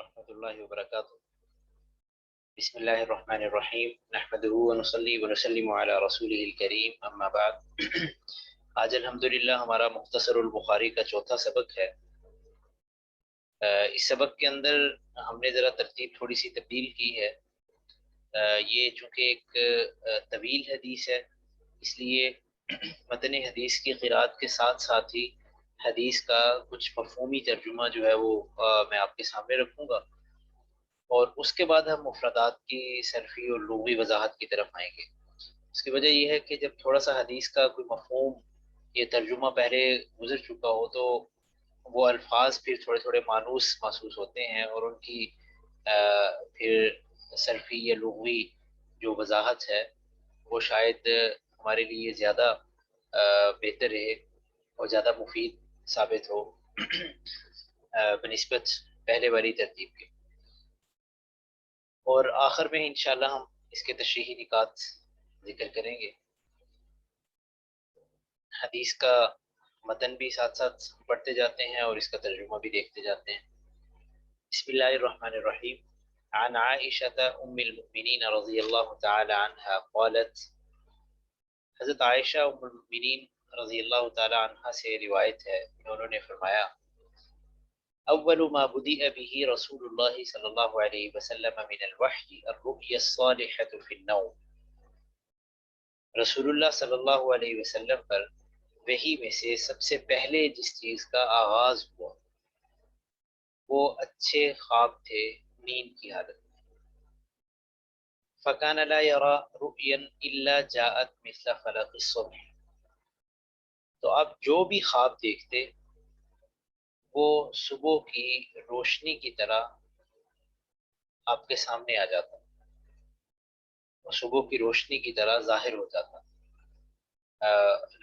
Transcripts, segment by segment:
ورحمۃ اللہ وبرکاتہ۔ بسم اللہ الرحمن الرحیم، نحمده ونصلی ونسلم علی رسولہ الکریم، اما بعد۔ آج الحمدللہ ہمارا مختصر البخاری کا چوتھا سبق ہے۔ اس سبق کے اندر ہم نے ذرا ترتیب تھوڑی سی تبدیل کی ہے۔ یہ چونکہ ایک طویل حدیث ہے، اس لیے متن حدیث کی قرأت کے ساتھ ساتھ ہی حدیث کا کچھ مفہومی ترجمہ جو ہے وہ میں آپ کے سامنے رکھوں گا، اور اس کے بعد ہم مفردات کی صرفی اور لغوی وضاحت کی طرف آئیں گے۔ اس کی وجہ یہ ہے کہ جب تھوڑا سا حدیث کا کوئی مفہوم یہ ترجمہ پہلے گزر چکا ہو تو وہ الفاظ پھر تھوڑے تھوڑے مانوس محسوس ہوتے ہیں، اور ان کی پھر صرفی یا لغوی جو وضاحت ہے وہ شاید ہمارے لیے زیادہ بہتر رہے اور زیادہ مفید ثابت ہو بنسبت پہلے والی ترتیب کے۔ اور آخر میں انشاءاللہ ہم اس کے تشریحی نکات ذکر کریں گے۔ حدیث کا متن بھی ساتھ ساتھ پڑھتے جاتے ہیں اور اس کا ترجمہ بھی دیکھتے جاتے ہیں۔ بسم اللہ الرحمن الرحیم۔ عن عائشة ام المؤمنین رضی اللہ تعالی عنہ قالت، حضرت عائشہ ام المؤمنین رضی اللہ تعالی عنہ سے روایت ہے کہ انہوں نے فرمایا، اول ما بدأ به رسول اللہ صلی اللہ علیہ وسلم من الوحی الرؤیا الصالحة فی النوم۔ رسول اللہ صلی اللہ علیہ وسلم پر وحی میں سے سب سے پہلے جس چیز کا آغاز ہوا وہ اچھے خواب تھے نیند کی حالت میں۔ فَكَانَ لَا يَرَى رُؤْيًا إِلَّا جَاءَتْ مِثْلَ فَلَقِ الصُّبْحِ۔ تو آپ جو بھی خواب دیکھتے وہ صبح کی روشنی کی طرح آپ کے سامنے آ جاتا، وہ صبح کی روشنی کی طرح ظاہر ہو جاتا۔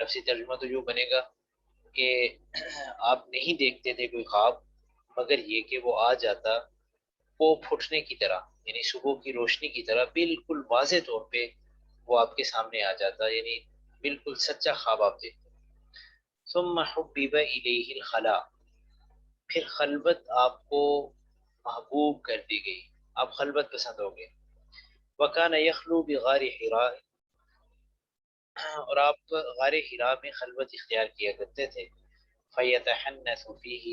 لفظی ترجمہ تو یوں بنے گا کہ آپ نہیں دیکھتے تھے کوئی خواب، مگر یہ کہ وہ آ جاتا وہ پھٹنے کی طرح، یعنی صبح کی روشنی کی طرح بالکل واضح طور پہ وہ آپ کے سامنے آ جاتا، یعنی بالکل سچا خواب آپ دیکھتے۔ ثم حبب الیہ الخلاء، پھر خلوت آپ کو محبوب کر دی گئی، آپ خلوت پسند ہو گئے۔ وکان یخلو بغار حراء، اور آپ غار حراء میں خلوت اختیار کیا کرتے تھے۔ فیتحنث فیہ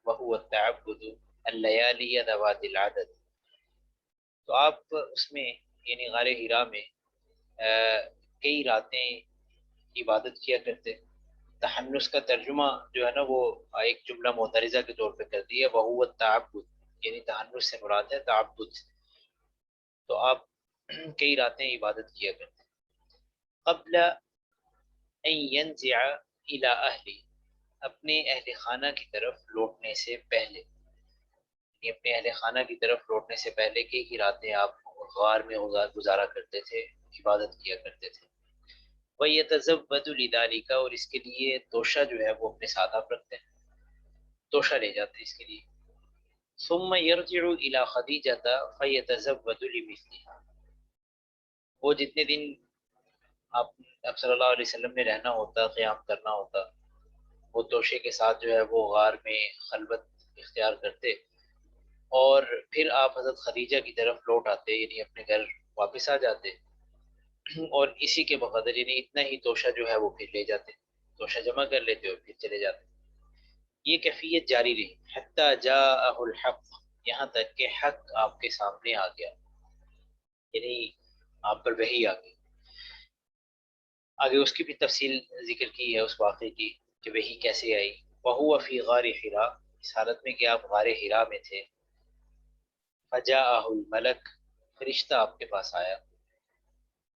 وہو التعبد اللیالی ذوات العدد، تو آپ اس میں یعنی غار حراء میں کئی راتیں عبادت کیا کرتے۔ تحنث کا ترجمہ جو ہے نا وہ ایک جملہ معترضہ کے طور پہ کر دیا، وہو التعبد، یعنی تحنث سے مراد ہے تعبد، تو آپ کئی راتیں عبادت کیا کرتے۔ قبل ان ينزع الى اہلی، اپنے اہل خانہ کی طرف لوٹنے سے پہلے، یعنی اپنے اہل خانہ کی طرف لوٹنے سے پہلے کئی راتیں آپ غار میں گزارا کرتے تھے، عبادت کیا کرتے تھے۔ وَيَتَزَوَّدُ لِذَلِكَ، اور اس کے لیے توشہ جو ہے وہ اپنے ساتھ آپ رکھتے ہیں، توشہ لے جاتے ہیں اس کے لیے۔ ثم يرجع الى خدیجہ فیتزود لمثلها، وہ جتنے دن آپ صلی اللہ علیہ وسلم نے رہنا ہوتا، قیام کرنا ہوتا، وہ توشے کے ساتھ جو ہے وہ غار میں خلوت اختیار کرتے، اور پھر آپ حضرت خدیجہ کی طرف لوٹ آتے، یعنی اپنے گھر واپس آ جاتے، اور اسی کے بقدر یعنی اتنا ہی توشہ جو ہے وہ پھر لے جاتے، توشہ جمع کر لیتے اور پھر چلے جاتے۔ یہ کیفیت جاری رہی حتی جاءہ الحق، یہاں تک کہ حق آپ کے سامنے آ گیا، یعنی آپ پر وحی آ گئی۔ آگے اس کی بھی تفصیل ذکر کی ہے اس واقعے کی کہ وحی کیسے آئی۔ وَهُوَ فِي غَارِ حِرَاء، اس حالت میں کہ آپ غار حراء میں تھے۔ فَجَاءَهُ الْمَلَكُ، فرشتہ آپ کے پاس آیا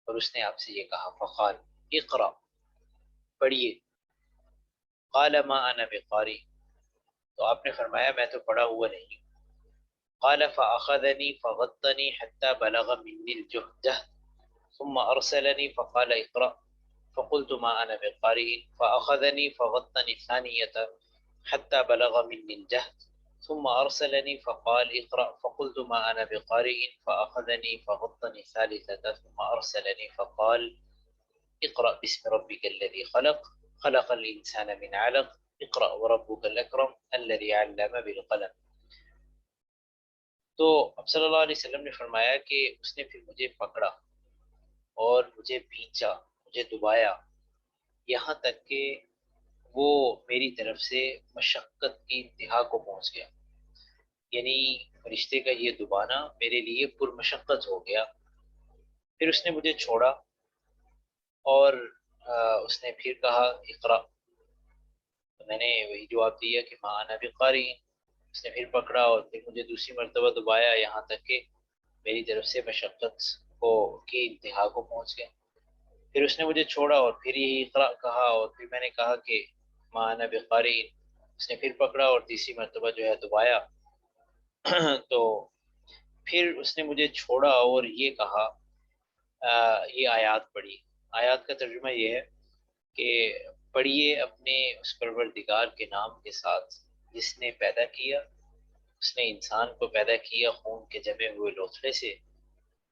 اور اس نے آپ سے یہ کہا، فقال اقرأ، پڑھیے۔ قال ما انا بقاری، تو آپ نے فرمایا میں تو پڑھا ہوا نہیں۔ قال فأخذني فغطني حتى بلغ مني الجهد ثم أرسلني فقال اقرأ، فقلت ما أنا بقارئ، فأخذني فغطني الثانية حتى بلغ مني الجهد ثم أرسلني فقال اقرأ، فقلت ما أنا بقارئ، فأخذني فغطني الثالثة ثم أرسلني فقال اقرأ باسم ربك الذي خلق، خلق الإنسان من علق، اقرأ وربك الأكرم الذي علم بالقلم۔ تو اب صلی اللہ علیہ وسلم نے فرمایا کہ اس نے پھر مجھے پکڑا اور مجھے بھینچا، مجھے دبایا، یہاں تک کہ وہ میری طرف سے مشقت کی انتہا کو پہنچ گیا، یعنی فرشتے کا یہ دبانا میرے لیے پرمشقت ہو گیا۔ پھر اس نے مجھے چھوڑا اور اس نے پھر کہا اقرا، تو میں نے وہی جواب دیا کہ ما انا بقاری۔ اس نے پھر پکڑا اور پھر مجھے دوسری مرتبہ دبایا، یہاں تک کہ میری طرف سے مشقت کو کی انتہا کو پہنچ گیا۔ پھر اس نے مجھے چھوڑا اور پھر یہی اقرا کہا، اور پھر میں نے کہا کہ ما انا بقاری۔ اس نے پھر پکڑا اور تیسری مرتبہ جو ہے دبایا تو پھر اس نے مجھے چھوڑا اور یہ کہا، یہ آیات پڑھی۔ آیات کا ترجمہ یہ ہے کہ پڑھیے اپنے اس پروردگار کے نام کے ساتھ جس نے پیدا کیا، اس نے انسان کو پیدا کیا خون کے جمے ہوئے لوتھڑے سے،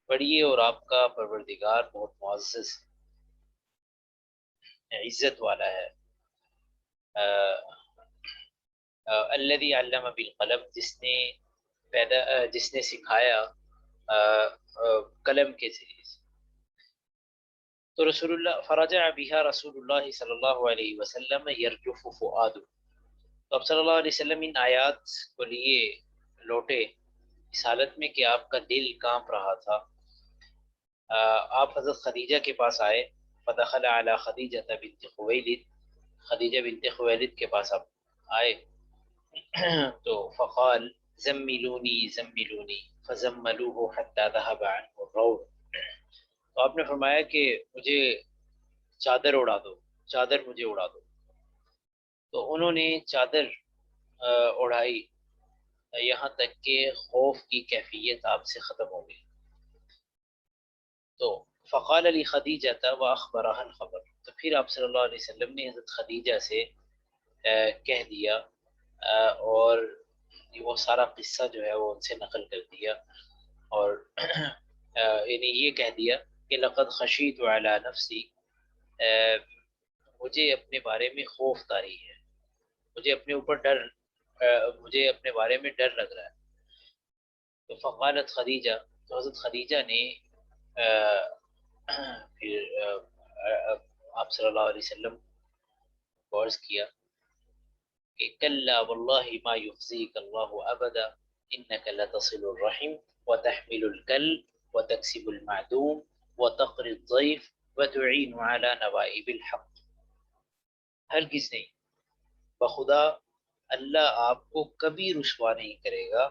پڑھیے اور آپ کا پروردگار بہت معزز عزت والا ہے۔ الذی علم بالقلم، جس نے سکھایا قلم کے ذریعے سے۔ تو رسول اللہ فرجع بها رسول اللہ صلی اللہ علیہ وسلم یرجف فؤاد، تو اب صلی اللہ علیہ وسلم ان آیات کو لیے لوٹے اس حالت میں کہ آپ کا دل کانپ رہا تھا۔ آپ حضرت خدیجہ کے پاس آئے، فدخل علی خدیجہ بنت خویلد، خدیجہ بنت خویلد کے پاس آپ آئے تو فقال زملونی زملونی فزملوه حتى ذهب عنه الروع، تو آپ نے فرمایا کہ مجھے چادر اڑا دو، چادر مجھے اڑا دو۔ تو انہوں نے چادر اڑائی یہاں تک کہ خوف کی کیفیت آپ سے ختم ہو گئی۔ تو فقال علی خدیجہ واخبرها الخبر، تو پھر آپ صلی اللہ علیہ وسلم نے حضرت خدیجہ سے کہہ دیا اور وہ سارا قصہ جو ہے وہ ان سے نقل کر دیا، اور یعنی یہ کہہ دیا کہ لقد خشیت علی نفسی، مجھے اپنے بارے میں خوف طاری ہے، مجھے اپنے اوپر ڈر، مجھے اپنے بارے میں ڈر لگ رہا ہے۔ تو فقالت خدیجہ، تو حضرت خدیجہ نے پھر آپ صلی اللہ علیہ وسلم کو عرض کیا کہ کلا واللہ ما یخزیک اللہ ابدا انک لتصل الرحم وتحمل الکلب وتکسب المعدوم وتقری الضیف وتعین علی نوائب الحق، ہرگز نہیں، بخدا اللہ آپ کو کبھی رسوا نہیں کرے گا،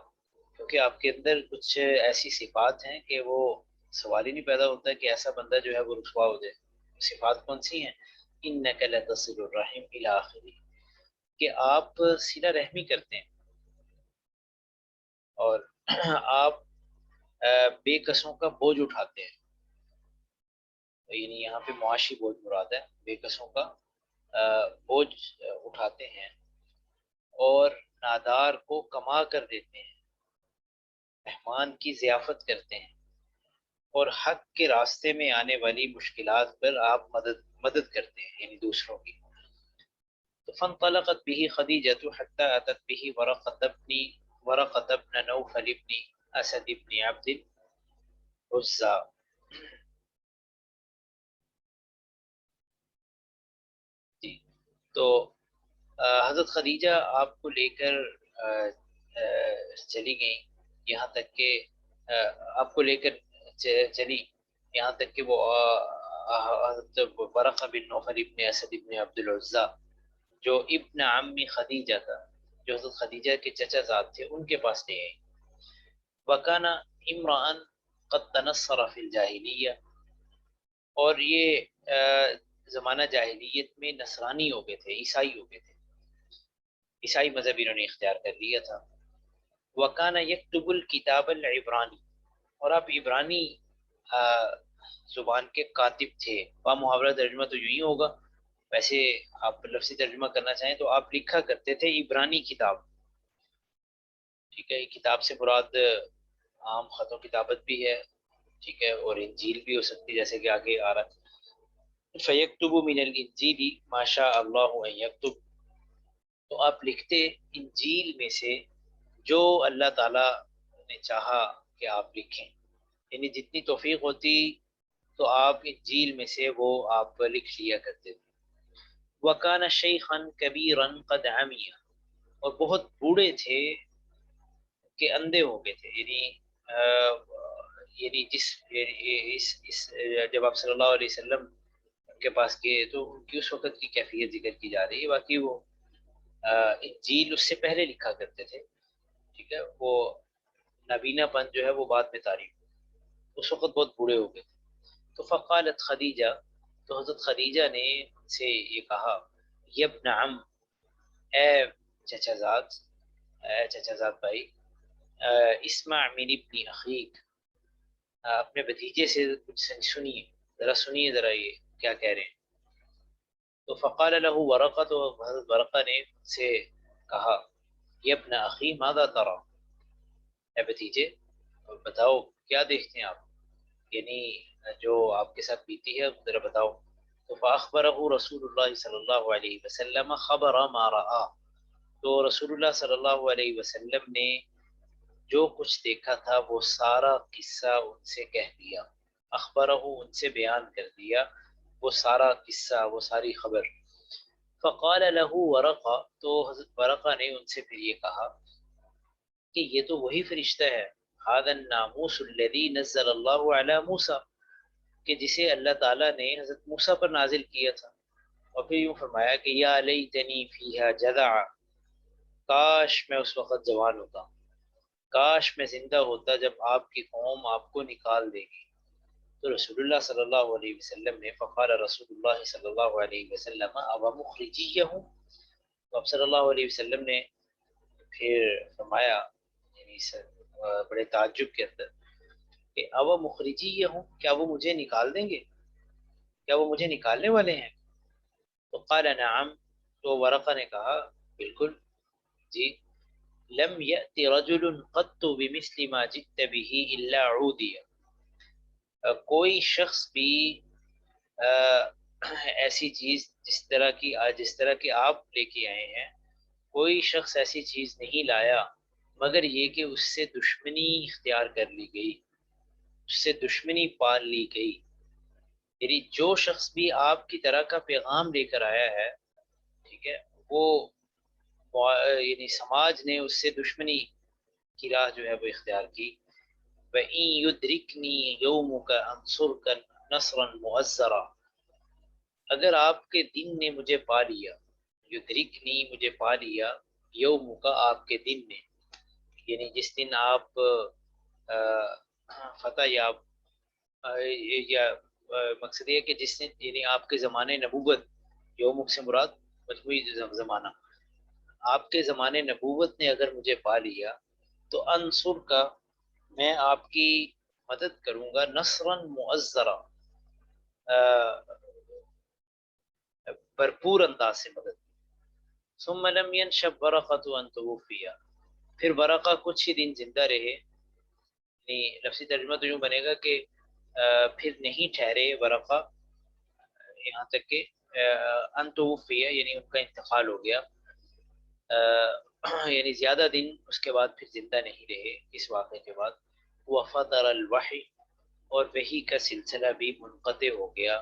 کیونکہ آپ کے اندر کچھ ایسی صفات ہیں کہ وہ سوال ہی نہیں پیدا ہوتا کہ ایسا بندہ جو ہے وہ رسوا ہو جائے۔ صفات کون سی ہیں؟ انک لتصل الرحم الی آخری، کہ آپ صلہ رحمی کرتے ہیں اور آپ بے کسوں کا بوجھ اٹھاتے ہیں، یعنی یہاں پہ معاشی بوجھ مراد ہے، بے کسوں کا بوجھ اٹھاتے ہیں اور نادار کو کما کر دیتے ہیں، مہمان کی ضیافت کرتے ہیں، اور حق کے راستے میں آنے والی مشکلات پر آپ مدد کرتے ہیں، یعنی دوسروں کی۔ تو فانطلقت به خدیجة حتى أتت به ورقة بن نوفل بن أسد بن عبد العزى، جی تو حضرت خدیجہ آپ کو لے کر چلی گئیں، یہاں تک کہ آپ کو لے کر چلی یہاں تک کہ وہ حضرت ورقہ بن نوفل ابن اسد ابن عبد العزى جو ابن عمی خدیجہ تھا، جو حضرت خدیجہ کے چچا زاد تھے، ان کے پاس لے آئی۔ وکانا امرأن قد تنصر فی الجاہلیہ، اور یہ زمانہ جاہلیت میں نصرانی ہو گئے تھے، عیسائی ہو گئے تھے، عیسائی مذہب انہوں نے اختیار کر لیا تھا۔ وکانا یکتب الکتاب العبرانی، اور آپ عبرانی زبان کے کاتب تھے۔ محاورہ ترجمہ تو یوں ہی ہوگا، ویسے آپ لفظی ترجمہ کرنا چاہیں تو آپ لکھا کرتے تھے عبرانی کتاب، ٹھیک ہے۔ کتاب سے مراد عام خط و کتابت بھی ہے، ٹھیک ہے، اور انجیل بھی ہو سکتی ہے جیسے کہ آگے آ رہا ہے۔ فیکتب من الانجیل ما شاء اللہ ان یکتب، تو آپ لکھتے انجیل میں سے جو اللہ تعالیٰ نے چاہا کہ آپ لکھیں، یعنی جتنی توفیق ہوتی تو آپ انجیل میں سے وہ آپ لکھ لیا کرتے تھے۔ وَكَانَ شَيْخًا كَبِيرًا قَدْ عَمِيَ، اور بہت بوڑھے تھے کہ اندھے ہو گئے تھے، یعنی جب آپ صلی اللہ علیہ وسلم کے پاس گئے تو ان کی اس وقت کی کیفیت ذکر کی جا رہی ہے۔ باقی وہ انجیل اس سے پہلے لکھا کرتے تھے، ٹھیک ہے، وہ نابینا پن جو ہے وہ بعد میں تعریف، اس وقت بہت بوڑھے ہو گئے تھے۔ تو فقالت خدیجہ، تو حضرت خدیجہ نے ان سے یہ کہا، یبن عم، اے چچا زاد، اے چچا زاد بھائی، اسمع من ابن اخیک، اپنے بھتیجے سے کچھ سنیے، سنیے ذرا یہ کیا کہہ رہے ہیں۔ تو فقال له ورقہ، تو حضرت ورقہ نے سے کہا، یبن اخی ماذا ترى، اے بھتیجے بتاؤ کیا دیکھتے ہیں آپ، یعنی جو آپ کے ساتھ بیتی ہے ذرا بتاؤ۔ تو فاخبره رسول اللہ صلی اللہ علیہ وسلم خبر ما رآ، تو رسول اللہ صلی اللہ علیہ وسلم نے جو کچھ دیکھا تھا وہ سارا قصہ ان سے کہہ دیا، اخبرہ ان سے بیان کر دیا وہ سارا قصہ، وہ ساری خبر۔ فقال له ورقہ، تو حضرت ورقہ نے ان سے پھر یہ کہا کہ یہ تو وہی فرشتہ ہے، هذا الناموس الذي نزل اللہ علی موسیٰ، کہ جسے اللہ تعالیٰ نے حضرت موسیٰ پر نازل کیا تھا۔ اور پھر یوں فرمایا کہ یا لیتنی فیہا جذع، کاش میں اس وقت جوان ہوتا، کاش میں زندہ ہوتا جب آپ کی قوم آپ کو نکال دے گی۔ تو رسول اللہ صلی اللہ علیہ وسلم نے، فقال رسول اللہ صلی اللہ علیہ وسلم ابا مخرجیہ ہوں، تو آپ صلی اللہ علیہ وسلم نے پھر فرمایا، یعنی بڑے تعجب کے اندر، کہ ابا مخرجیہ ہوں، کیا وہ مجھے نکال دیں گے، کیا وہ مجھے نکالنے والے ہیں؟ تو قال نعم، تو ورقہ نے کہا بالکل جی، لم یأتی رجل قط بمثل ما جئت به الا عودی، کوئی شخص بھی ایسی چیز جس طرح کی آپ لے کے آئے ہیں، کوئی شخص ایسی چیز نہیں لایا مگر یہ کہ اس سے دشمنی اختیار کر لی گئی، اس سے دشمنی پال لی گئی، یعنی جو شخص بھی آپ کی طرح کا پیغام لے کر آیا ہے، ٹھیک ہے، وہ یعنی سماج نے اس سے دشمنی کی راہ جو ہے وہ اختیار کی۔ وَإِن يُدْرِكْنِي يَوْمُكَ أَنْصُرْكَ نَصْرًا مُؤَزَّرًا، اگر آپ کے دن نے مجھے پا لیا، یدرکنی مجھے پا لیا، یومک آپ کے دن نے، یعنی جس دن آپ فتح یا مقصد یہ کہ جس دن، یعنی آپ کے زمانے نبوت، یومک سے مراد مجموعی زمانہ، آپ کے زمانے نبوت نے اگر مجھے پا لیا تو انصر کا، میں آپ کی مدد کروں گا، نصرا مؤزرا، بھرپور انداز سے مدد۔ ثم لم ينشب ورقة ان توفی، پھر ورقہ کچھ ہی دن زندہ رہے، یعنی لفظی ترجمہ تو یوں بنے گا کہ پھر نہیں ٹھہرے ورقہ، یہاں تک کہ ان توفی یعنی ان کا انتقال ہو گیا، یعنی زیادہ دن اس کے بعد پھر زندہ نہیں رہے اس واقعے کے بعد۔ وفطر الوحی، اور وحی کا سلسلہ بھی منقطع ہو گیا،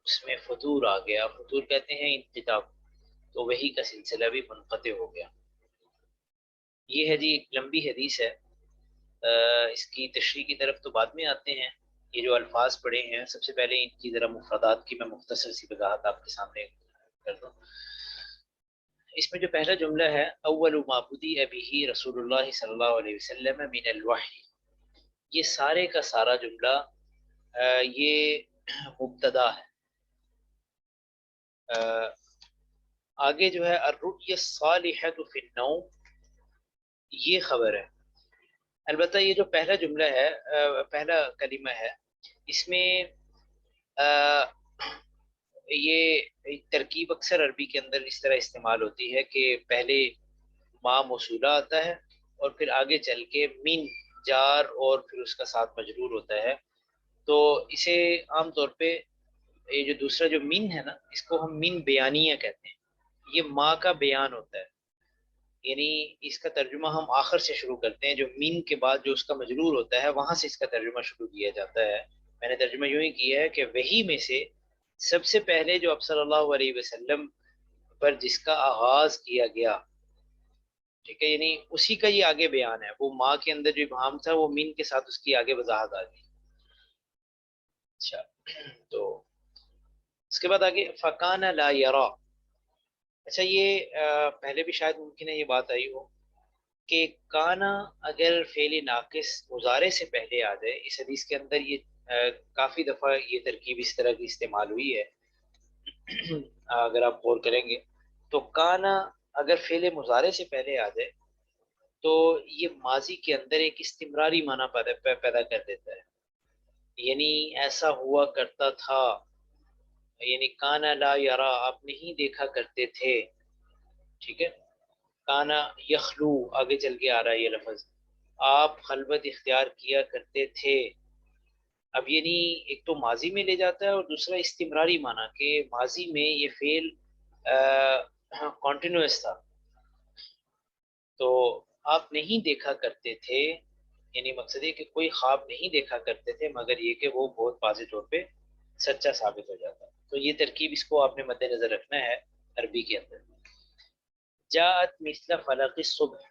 اس میں فطور آ گیا، فطور کہتے ہیں انقطاع، تو وحی کا سلسلہ بھی منقطع ہو گیا۔ یہ ہے جی ایک لمبی حدیث ہے، اس کی تشریح کی طرف تو بعد میں آتے ہیں۔ یہ جو الفاظ پڑے ہیں سب سے پہلے ان کی ذرا مفردات کی میں مختصر سی وضاحت آپ کے سامنے کر دوں۔ اس میں جو پہلا جملہ ہے، اول ما بدی به رسول اللہ صلی اللہ علیہ وسلم من الوحی، یہ سارے کا سارا جملہ یہ مبتدا ہے۔ آگے جو ہے الرؤیا الصالحۃ فی النوم، یہ خبر ہے۔ البتہ یہ جو پہلا جملہ ہے، پہلا کلمہ ہے، اس میں یہ ترکیب اکثر عربی کے اندر اس طرح استعمال ہوتی ہے کہ پہلے ما موصولہ آتا ہے اور پھر آگے چل کے من جار اور پھر اس کا ساتھ مجرور ہوتا ہے، تو اسے عام طور پہ یہ جو دوسرا جو من ہے نا، اس کو ہم من بیانیہ کہتے ہیں، یہ ما کا بیان ہوتا ہے، یعنی اس کا ترجمہ ہم آخر سے شروع کرتے ہیں، جو مین کے بعد جو اس کا مجرور ہوتا ہے وہاں سے اس کا ترجمہ شروع کیا جاتا ہے۔ میں نے ترجمہ یوں ہی کیا ہے کہ وہی میں سے سب سے پہلے جو اب صلی اللہ علیہ وسلم پر جس کا آغاز کیا گیا، ٹھیک ہے، یعنی اسی کا یہ آگے بیان ہے۔ وہ ماں کے اندر جو ابہام تھا وہ مین کے ساتھ اس کی آگے وضاحت آ گئی۔ اچھا، تو اس کے بعد آگے فکان لا یرا۔ اچھا، یہ پہلے بھی شاید ممکن ہے یہ بات آئی ہو کہ کانا اگر فعل ناقص مضارع سے پہلے آ جائے، اس حدیث کے اندر یہ کافی دفعہ یہ ترکیب اس طرح کی استعمال ہوئی ہے۔ اگر آپ غور کریں گے تو کانا اگر فعل مضارع سے پہلے آ جائے تو یہ ماضی کے اندر ایک استمراری معنی پیدا کر دیتا ہے، یعنی ایسا ہوا کرتا تھا، یعنی کانا لا یرا، آپ نہیں دیکھا کرتے تھے، ٹھیک ہے۔ کانا یخلو، آگے چل کے آ رہا ہے یہ لفظ، آپ خلوت اختیار کیا کرتے تھے۔ اب یعنی ایک تو ماضی میں لے جاتا ہے اور دوسرا استمراری معنی کہ ماضی میں یہ فعل کنٹینیوس تھا، تو آپ نہیں دیکھا کرتے تھے، یعنی مقصد ہے کہ کوئی خواب نہیں دیکھا کرتے تھے مگر یہ کہ وہ بہت واضح طور پہ سچا ثابت ہو جاتا۔ تو یہ ترکیب اس کو آپ نے مد نظر رکھنا ہے عربی کے اندر۔ جاءت مثل فلق الصبح،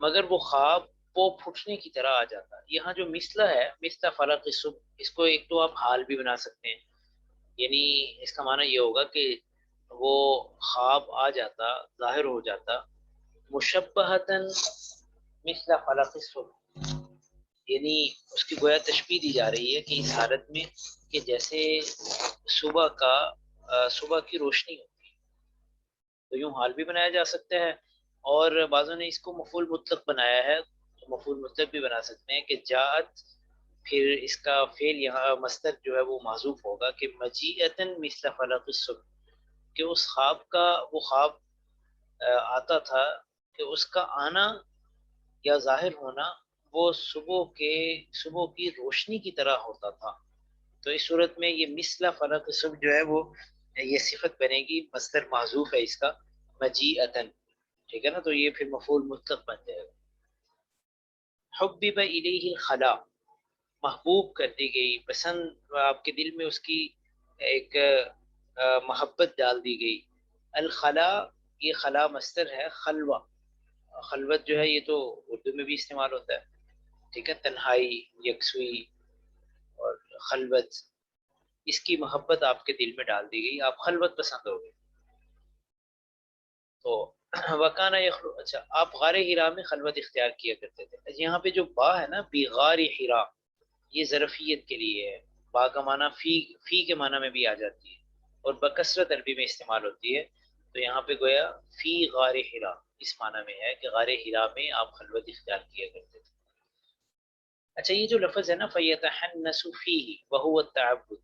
مگر وہ خواب وہ پھٹنے کی طرح آ جاتا۔ یہاں جو مثلا ہے، مثل فلق الصبح، اس کو ایک تو آپ حال بھی بنا سکتے ہیں، یعنی اس کا معنی یہ ہوگا کہ وہ خواب آ جاتا، ظاہر ہو جاتا، مشبہتاً مثل فلق الصبح، یعنی اس کی گویا تشبیہ دی جا رہی ہے کہ اس حالت میں کہ جیسے صبح کی روشنی ہو، تو یوں حال بھی بنایا جا سکتا ہے، اور بعضوں نے اس کو مفعول مطلق بنایا ہے، تو مفعول مطلق بھی بنا سکتے ہیں کہ جاءت، پھر اس کا فعل یہاں مصدر جو ہے وہ محذوف ہوگا کہ مجیئتن مثل فلق الصبح، کہ اس خواب کا وہ خواب آتا تھا کہ اس کا آنا یا ظاہر ہونا وہ صبح کی روشنی کی طرح ہوتا تھا۔ تو اس صورت میں یہ مثل فلق الصبح جو ہے وہ یہ صفت بنے گی، مصدر محذوف ہے اس کا مجیئتن، ٹھیک ہے نا، تو یہ پھر مفعول مطلق بن جائے گا۔ حبب الیہ الخلا، محبوب کر دی گئی، پسند، آپ کے دل میں اس کی ایک محبت ڈال دی گئی۔ الخلا، یہ خلا مصدر ہے، خلوہ، خلوت جو ہے یہ تو اردو میں بھی استعمال ہوتا ہے، ٹھیک ہے، تنہائی، یکسوئی اور خلوت، اس کی محبت آپ کے دل میں ڈال دی گئی، آپ خلوت پسند ہو گئے۔ تو وکانا یخلو، اچھا آپ غار ہرا میں خلوت اختیار کیا کرتے تھے۔ یہاں پہ جو با ہے نا، بغار ہرا، یہ ظرفیت کے لیے ہے، با کا معنی فی کے معنی میں بھی آ جاتی ہے اور بکثرت عربی میں استعمال ہوتی ہے، تو یہاں پہ گویا فی غار ہرا اس معنی میں ہے کہ غار ہرا میں آپ خلوت اختیار کیا کرتے تھے۔ اچھا، یہ جو لفظ ہے نا فیتحنس فیہ وہو التعبد،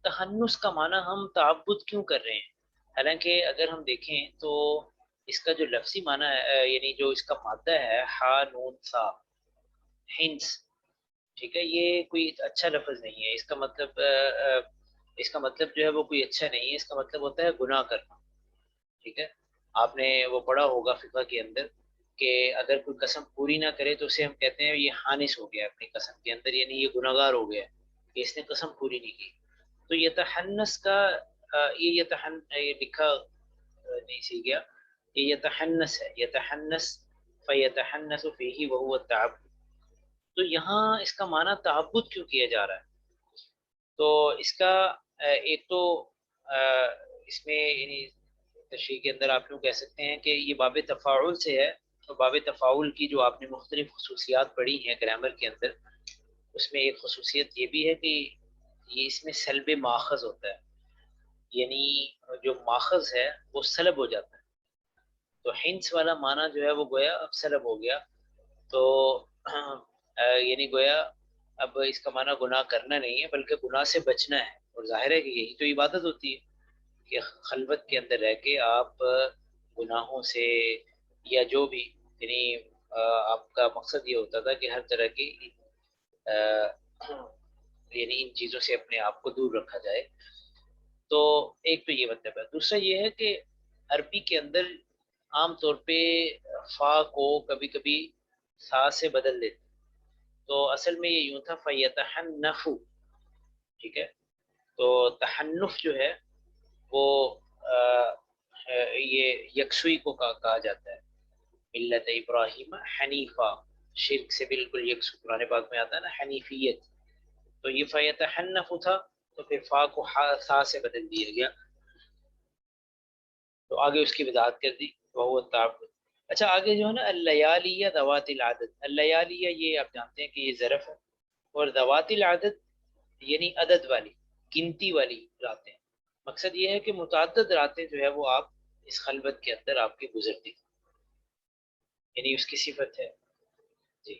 تحنس کا معنی ہم تعبد کیوں کر رہے ہیں؟ حالانکہ اگر ہم دیکھیں تو اس کا جو لفظی معنی ہے، یعنی جو اس کا مادہ ہے ہا نون سا، ہنس، ٹھیک ہے، یہ کوئی اچھا لفظ نہیں ہے، اس کا مطلب جو ہے وہ کوئی اچھا نہیں ہے، اس کا مطلب ہوتا ہے گناہ کرنا، ٹھیک ہے۔ آپ نے وہ پڑھا ہوگا فقہ کے اندر کہ اگر کوئی قسم پوری نہ کرے تو اسے ہم کہتے ہیں یہ حانث ہو گیا اپنی قسم کے اندر، یعنی یہ گناہ گار ہو گیا کہ اس نے قسم پوری نہیں کی۔ تو یتحنس کا یہ لکھا نہیں سی گیا، یہ یتحنس ہے، یتحنس، فیتحنس فیہ وہو التعبد، تو یہاں اس کا معنی تعبد کیوں کیا جا رہا ہے؟ تو اس کا ایک تو اس میں یعنی تشریح کے اندر آپ یوں کہہ سکتے ہیں کہ یہ باب تفاعل سے ہے، تو باب تفاعل کی جو آپ نے مختلف خصوصیات پڑھی ہیں گرامر کے اندر، اس میں ایک خصوصیت یہ بھی ہے کہ یہ اس میں سلب ماخذ ہوتا ہے، یعنی جو ماخذ ہے وہ سلب ہو جاتا ہے، تو ہنس والا معنی جو ہے وہ گویا اب سلب ہو گیا، تو یعنی گویا اب اس کا معنی گناہ کرنا نہیں ہے بلکہ گناہ سے بچنا ہے، اور ظاہر ہے کہ یہی تو عبادت ہوتی ہے کہ خلوت کے اندر رہ کے آپ گناہوں سے یا جو بھی، یعنی آپ کا مقصد یہ ہوتا تھا کہ ہر طرح کی یعنی ان چیزوں سے اپنے آپ کو دور رکھا جائے۔ تو ایک تو یہ مطلب ہے، دوسرا یہ ہے کہ عربی کے اندر عام طور پہ فا کو کبھی کبھی سا سے بدل دیتے، تو اصل میں یہ یوں تھا فیتحنف، ٹھیک ہے؟ تو تحنف جو ہے وہ یہ یکسوئی کو کہا جاتا ہے، ملت ابراہیم حنیفہ، شرک سے بالکل یکسو، قرآن پاک میں آتا ہے نا حنیفیت، تو یہ فیتحنف تھا، تو پھر فا کو سا سے بدل دیا گیا، تو آگے اس کی وضاحت کر دی وہ تعبد۔ اچھا آگے جو ہے نا اللیالیہ ذوات العدد، اللیالیہ یہ آپ جانتے ہیں کہ یہ ظرف ہے، اور ذوات العدد یعنی عدد والی، گنتی والی راتیں، مقصد یہ ہے کہ متعدد راتیں جو ہے وہ آپ اس خلوت کے اندر آپ کی گزرتی، یعنی اس کی صفت ہے جی۔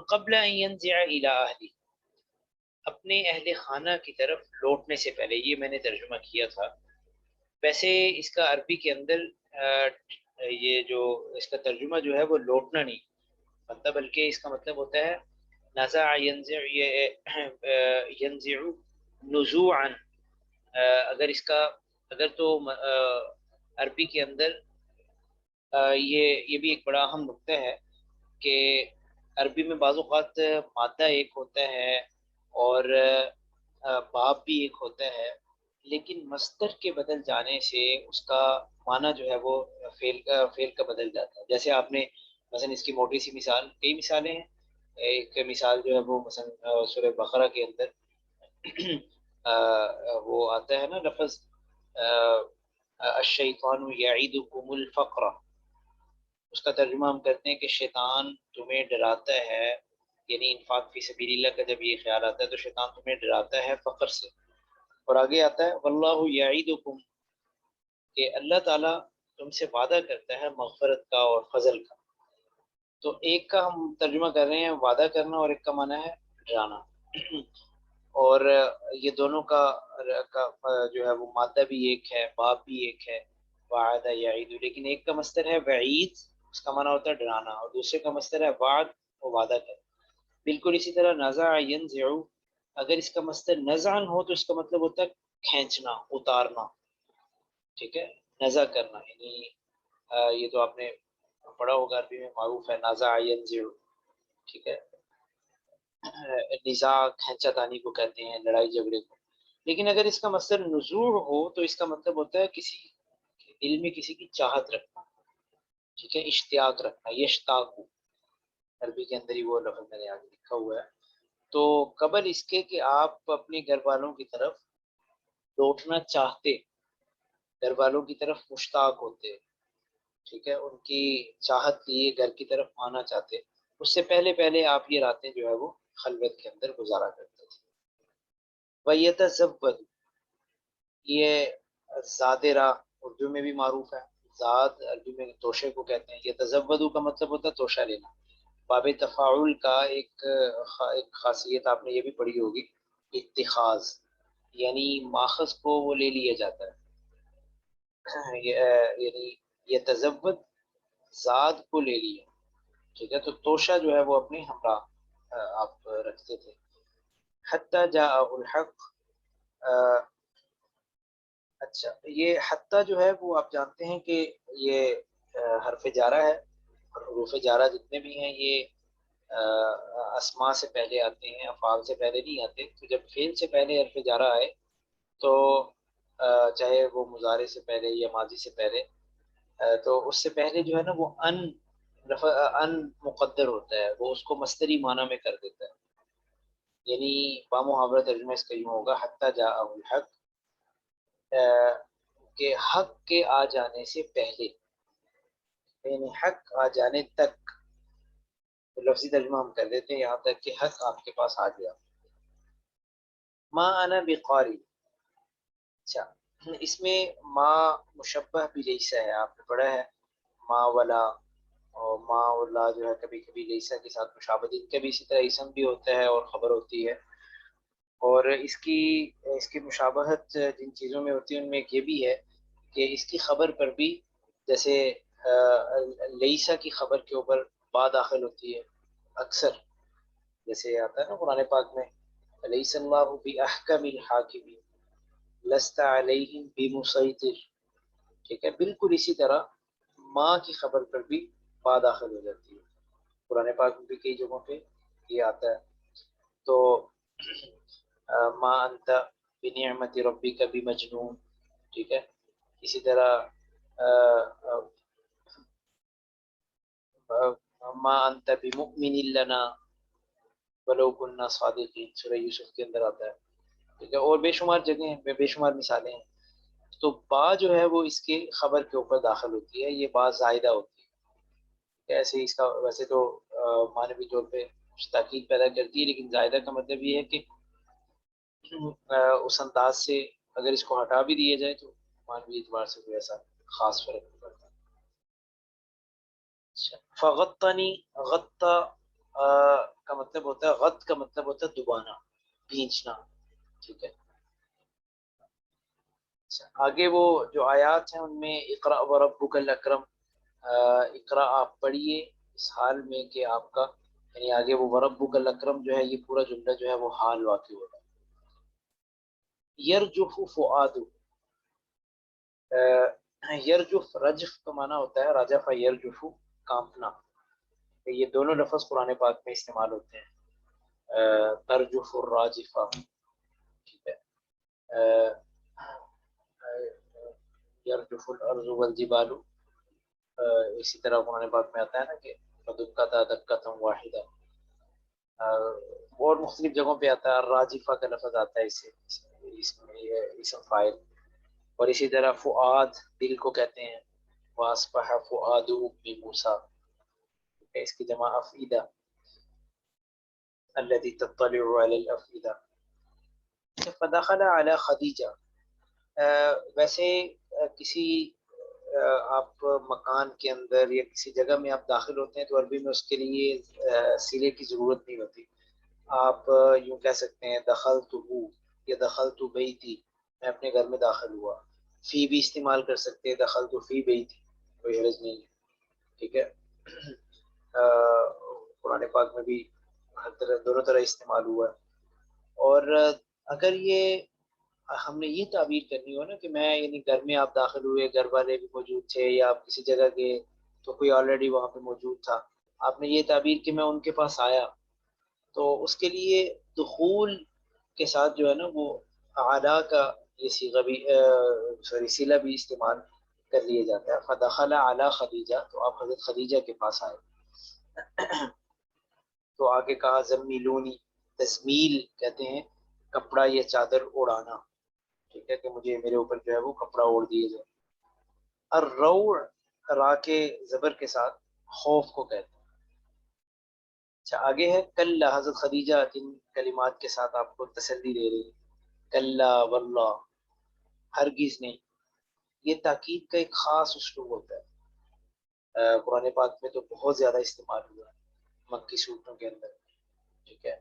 قبل ان ينزع الى اہلی، اپنے اہل خانہ کی طرف لوٹنے سے پہلے، یہ میں نے ترجمہ کیا تھا، ویسے اس کا عربی کے اندر یہ جو اس کا ترجمہ جو ہے وہ لوٹنا نہیں مطلب، بلکہ اس کا مطلب ہوتا ہے نزع ينزع، ينزع نزوعا، اگر اس کا اگر تو عربی کے اندر یہ بھی ایک بڑا اہم نقطہ ہے کہ عربی میں بعض اوقات مادہ ایک ہوتا ہے اور باب بھی ایک ہوتا ہے، لیکن مصدر کے بدل جانے سے اس کا معنی جو ہے وہ فعل کا بدل جاتا ہے۔ جیسے آپ نے مثلا اس کی موٹی سی مثال، کئی مثالیں ہیں، ایک مثال جو ہے وہ مثلا سورہ بقرہ کے اندر وہ آتا ہے نا لفظ الشیطان یعیدکم الفقر، اس کا ترجمہ ہم کرتے ہیں کہ شیطان تمہیں ڈراتا ہے، یعنی انفاق فی سبیل اللہ کا جب یہ خیال آتا ہے تو شیطان تمہیں ڈراتا ہے فقر سے، اور آگے آتا ہے واللہ یعیدکم، کہ اللہ تعالیٰ تم سے وعدہ کرتا ہے مغفرت کا اور فضل کا، تو ایک کا ہم ترجمہ کر رہے ہیں وعدہ کرنا، اور ایک کا معنی ہے ڈرانا، اور یہ دونوں کا جو ہے وہ مادہ بھی ایک ہے، باب بھی ایک ہے، وعد یعید، لیکن ایک کا مصدر ہے وعید، اس کا معنی ہوتا ہے ڈرانا، اور دوسرے کا مصدر ہے وعد، وہ وعدہ کر۔ بالکل اسی طرح نزع ینزع، اگر اس کا مصدر نزعن ہو تو اس کا مطلب ہوتا ہے کھینچنا، اتارنا، ٹھیک ہے؟ نزع کرنا، یعنی یہ تو آپ نے پڑھا ہوگا، عربی میں معروف ہے نزع ینزع، ٹھیک ہے؟ نزاع کھینچا تانی کو کہتے ہیں، لڑائی جھگڑے کو، لیکن اگر اس کا مصدر نزوع ہو تو اس کا مطلب ہوتا ہے کسی دل میں کسی کی چاہت رکھنا، ٹھیک ہے؟ اشتیاق رکھنا، یشتاق، عربی کے اندر ہی وہ لفظ میں نے آگے لکھا ہوا ہے۔ تو قبل اس کے کہ آپ اپنے گھر والوں کی طرف لوٹنا چاہتے، گھر والوں کی طرف مشتاق ہوتے، ٹھیک ہے، ان کی چاہت لیے گھر کی طرف آنا چاہتے، اس سے پہلے پہلے آپ یہ راتیں جو ہے وہ خلوت کے اندر گزارا کرتے تھے۔ وَيَتَزَوَّدُ، یہ زادرہ اردو میں بھی معروف ہے، زاد عربی میں توشے کو کہتے ہیں، یتزودو کا مطلب ہوتا ہے توشہ لینا، باب تفاعل کا ایک خاصیت آپ نے یہ بھی پڑھی ہوگی، اتخاذ، یعنی ماخذ کو وہ لے لیا جاتا ہے، یعنی یتزود زاد کو لے لیا، ٹھیک ہے؟ تو توشہ جو ہے وہ اپنے ہمراہ آپ رکھتے تھے۔ حتی جاء الحق، اچھا یہ حتیٰ جو ہے وہ آپ جانتے ہیں کہ یہ حرف جارہ ہے، اور حروف جارہ جتنے بھی ہیں یہ اسماء سے پہلے آتے ہیں، افعال سے پہلے نہیں آتے، تو جب فعل سے پہلے حرف جارہ آئے تو چاہے وہ مضارع سے پہلے یا ماضی سے پہلے، تو اس سے پہلے جو ہے نا وہ ان مقدر ہوتا ہے، وہ اس کو مصدری معنی میں کر دیتا ہے، یعنی بامحاورہ ترجمہ اس کا یوں ہوگا حتیٰ جاء الحق، کہ حق کے آ جانے سے پہلے، یعنی حق آ جانے تک، لفظی ترجمہ ہم کر دیتے ہیں یہاں تک کہ حق آپ کے پاس آ گیا۔ ما انا بقاری، اچھا اس میں ما مشبہ بھی لیسا ہے، آپ نے پڑھا ہے ما ولا، اور ما اور لا جو ہے کبھی کبھی لیسا کے ساتھ مشابہت، ان کا بھی اسی طرح اسم بھی ہوتا ہے اور خبر ہوتی ہے، اور اس کی مشابہت جن چیزوں میں ہوتی ہے ان میں ایک یہ بھی ہے کہ اس کی خبر پر بھی، جیسے لیسا کی خبر کے اوپر با داخل ہوتی ہے اکثر، جیسے آتا ہے نا قرآن پاک میں لیس اللہ بأحکم الحاکمین لست علیہم بمسیطر، ٹھیک ہے، بالکل اسی طرح ماں کی خبر پر بھی با داخل ہو جاتی ہے. قرآن پاک میں بھی کئی جگہوں پہ یہ آتا ہے. تو ما انت بنعمت ربک بمجنون، ٹھیک ہے. اسی طرح ما انت بمؤمن لنا ولو كنا صادقین، سورہ یوسف کے اندر آتا ہے. ٹھیک ہے، اور بے شمار جگہیں ہیں، بے شمار مثالیں ہیں. تو با جو ہے وہ اس کے خبر کے اوپر داخل ہوتی ہے، یہ با زائدہ ہوتی ہے. ایسے اس کا ویسے تو معنوی طور پہ تاکید پیدا کرتی ہے، لیکن زائدہ کا مطلب یہ ہے کہ اس انداز سے اگر اس کو ہٹا بھی دیا جائے تو معنوی اعتبار سے کوئی ایسا خاص فرق نہیں پڑتا. فغطنی، غطا کا مطلب ہوتا ہے، غط کا مطلب ہوتا ہے دبانا، بھینچنا. ٹھیک ہے. آگے وہ جو آیات ہیں ان میں اقرأ وربک الاکرم، اقرأ آپ پڑھیے اس حال میں کہ آپ کا، یعنی آگے وہ وربک الاکرم جو ہے یہ پورا جملہ جو ہے وہ حال واقع ہوگا. یرجف فؤاد، یرجف رجف کا معنی ہوتا ہے رجف یرجف، کانپنا. یہ دونوں لفظ قرآن پاک میں استعمال ہوتے ہیں، ترجف الراجفہ. ٹھیک ہے. یرجف الارض والجبال، اسی طرح قرآن پاک میں آتا ہے نا کہ فدکتا دکتا واحدہ. اور مختلف جگہوں پہ آتا ہے، الراجفہ کا لفظ آتا ہے اس میں اسم فاعل. اور اسی طرح فؤاد دل کو کہتے ہیں، واصبح فؤاد ام موسیٰ، اس کی جمع افئدہ، الذي تطلع على الافئدہ. فدخل على خدیجہ، ویسے کسی آپ مکان کے اندر یا کسی جگہ میں آپ داخل ہوتے ہیں تو عربی میں اس کے لیے صیغے کی ضرورت نہیں ہوتی. آپ یوں کہہ سکتے ہیں دخلت ہو یا دخلت بیتی، میں اپنے گھر میں داخل ہوا. فی بھی استعمال کر سکتے ہیں، دخلت فی بیتی، کوئی حرج نہیں ہے. ٹھیک ہے. قرآن پاک میں بھی ہر طرح دونوں طرح استعمال ہوا ہے. اور اگر یہ ہم نے یہ تعبیر کرنی ہو نا کہ میں یعنی گھر میں آپ داخل ہوئے، گھر والے بھی موجود تھے، یا آپ کسی جگہ گئے تو کوئی آلریڈی وہاں پہ موجود تھا، آپ نے یہ تعبیر کہ میں ان کے پاس آیا، تو اس کے لیے دخول کے ساتھ جو ہے نا وہ اعلیٰ کا یہ صیغہ بھی صلہ بھی استعمال کر لیا جاتا ہے. فدخل علی خدیجہ، تو آپ حضرت خدیجہ کے پاس آئے. تو آگے کہا زمیلونی، تزمیل کہتے ہیں کپڑا یا چادر اڑانا. ٹھیک ہے، کہ مجھے میرے اوپر جو ہے وہ کپڑا اوڑھ دیے جائے. الروع، را کے زبر کے ساتھ خوف کو کہتے ہیں. اچھا، آگے ہے کل، حضرت خدیجہ جن کلمات کے ساتھ آپ کو تسلی دے رہی، کلا واللہ، ہرگز نہیں. یہ تاکید کا ایک خاص اسلوب ہوتا ہے. قرآن پاک میں تو بہت زیادہ استعمال ہوا ہے مکی صورتوں کے اندر. ٹھیک ہے.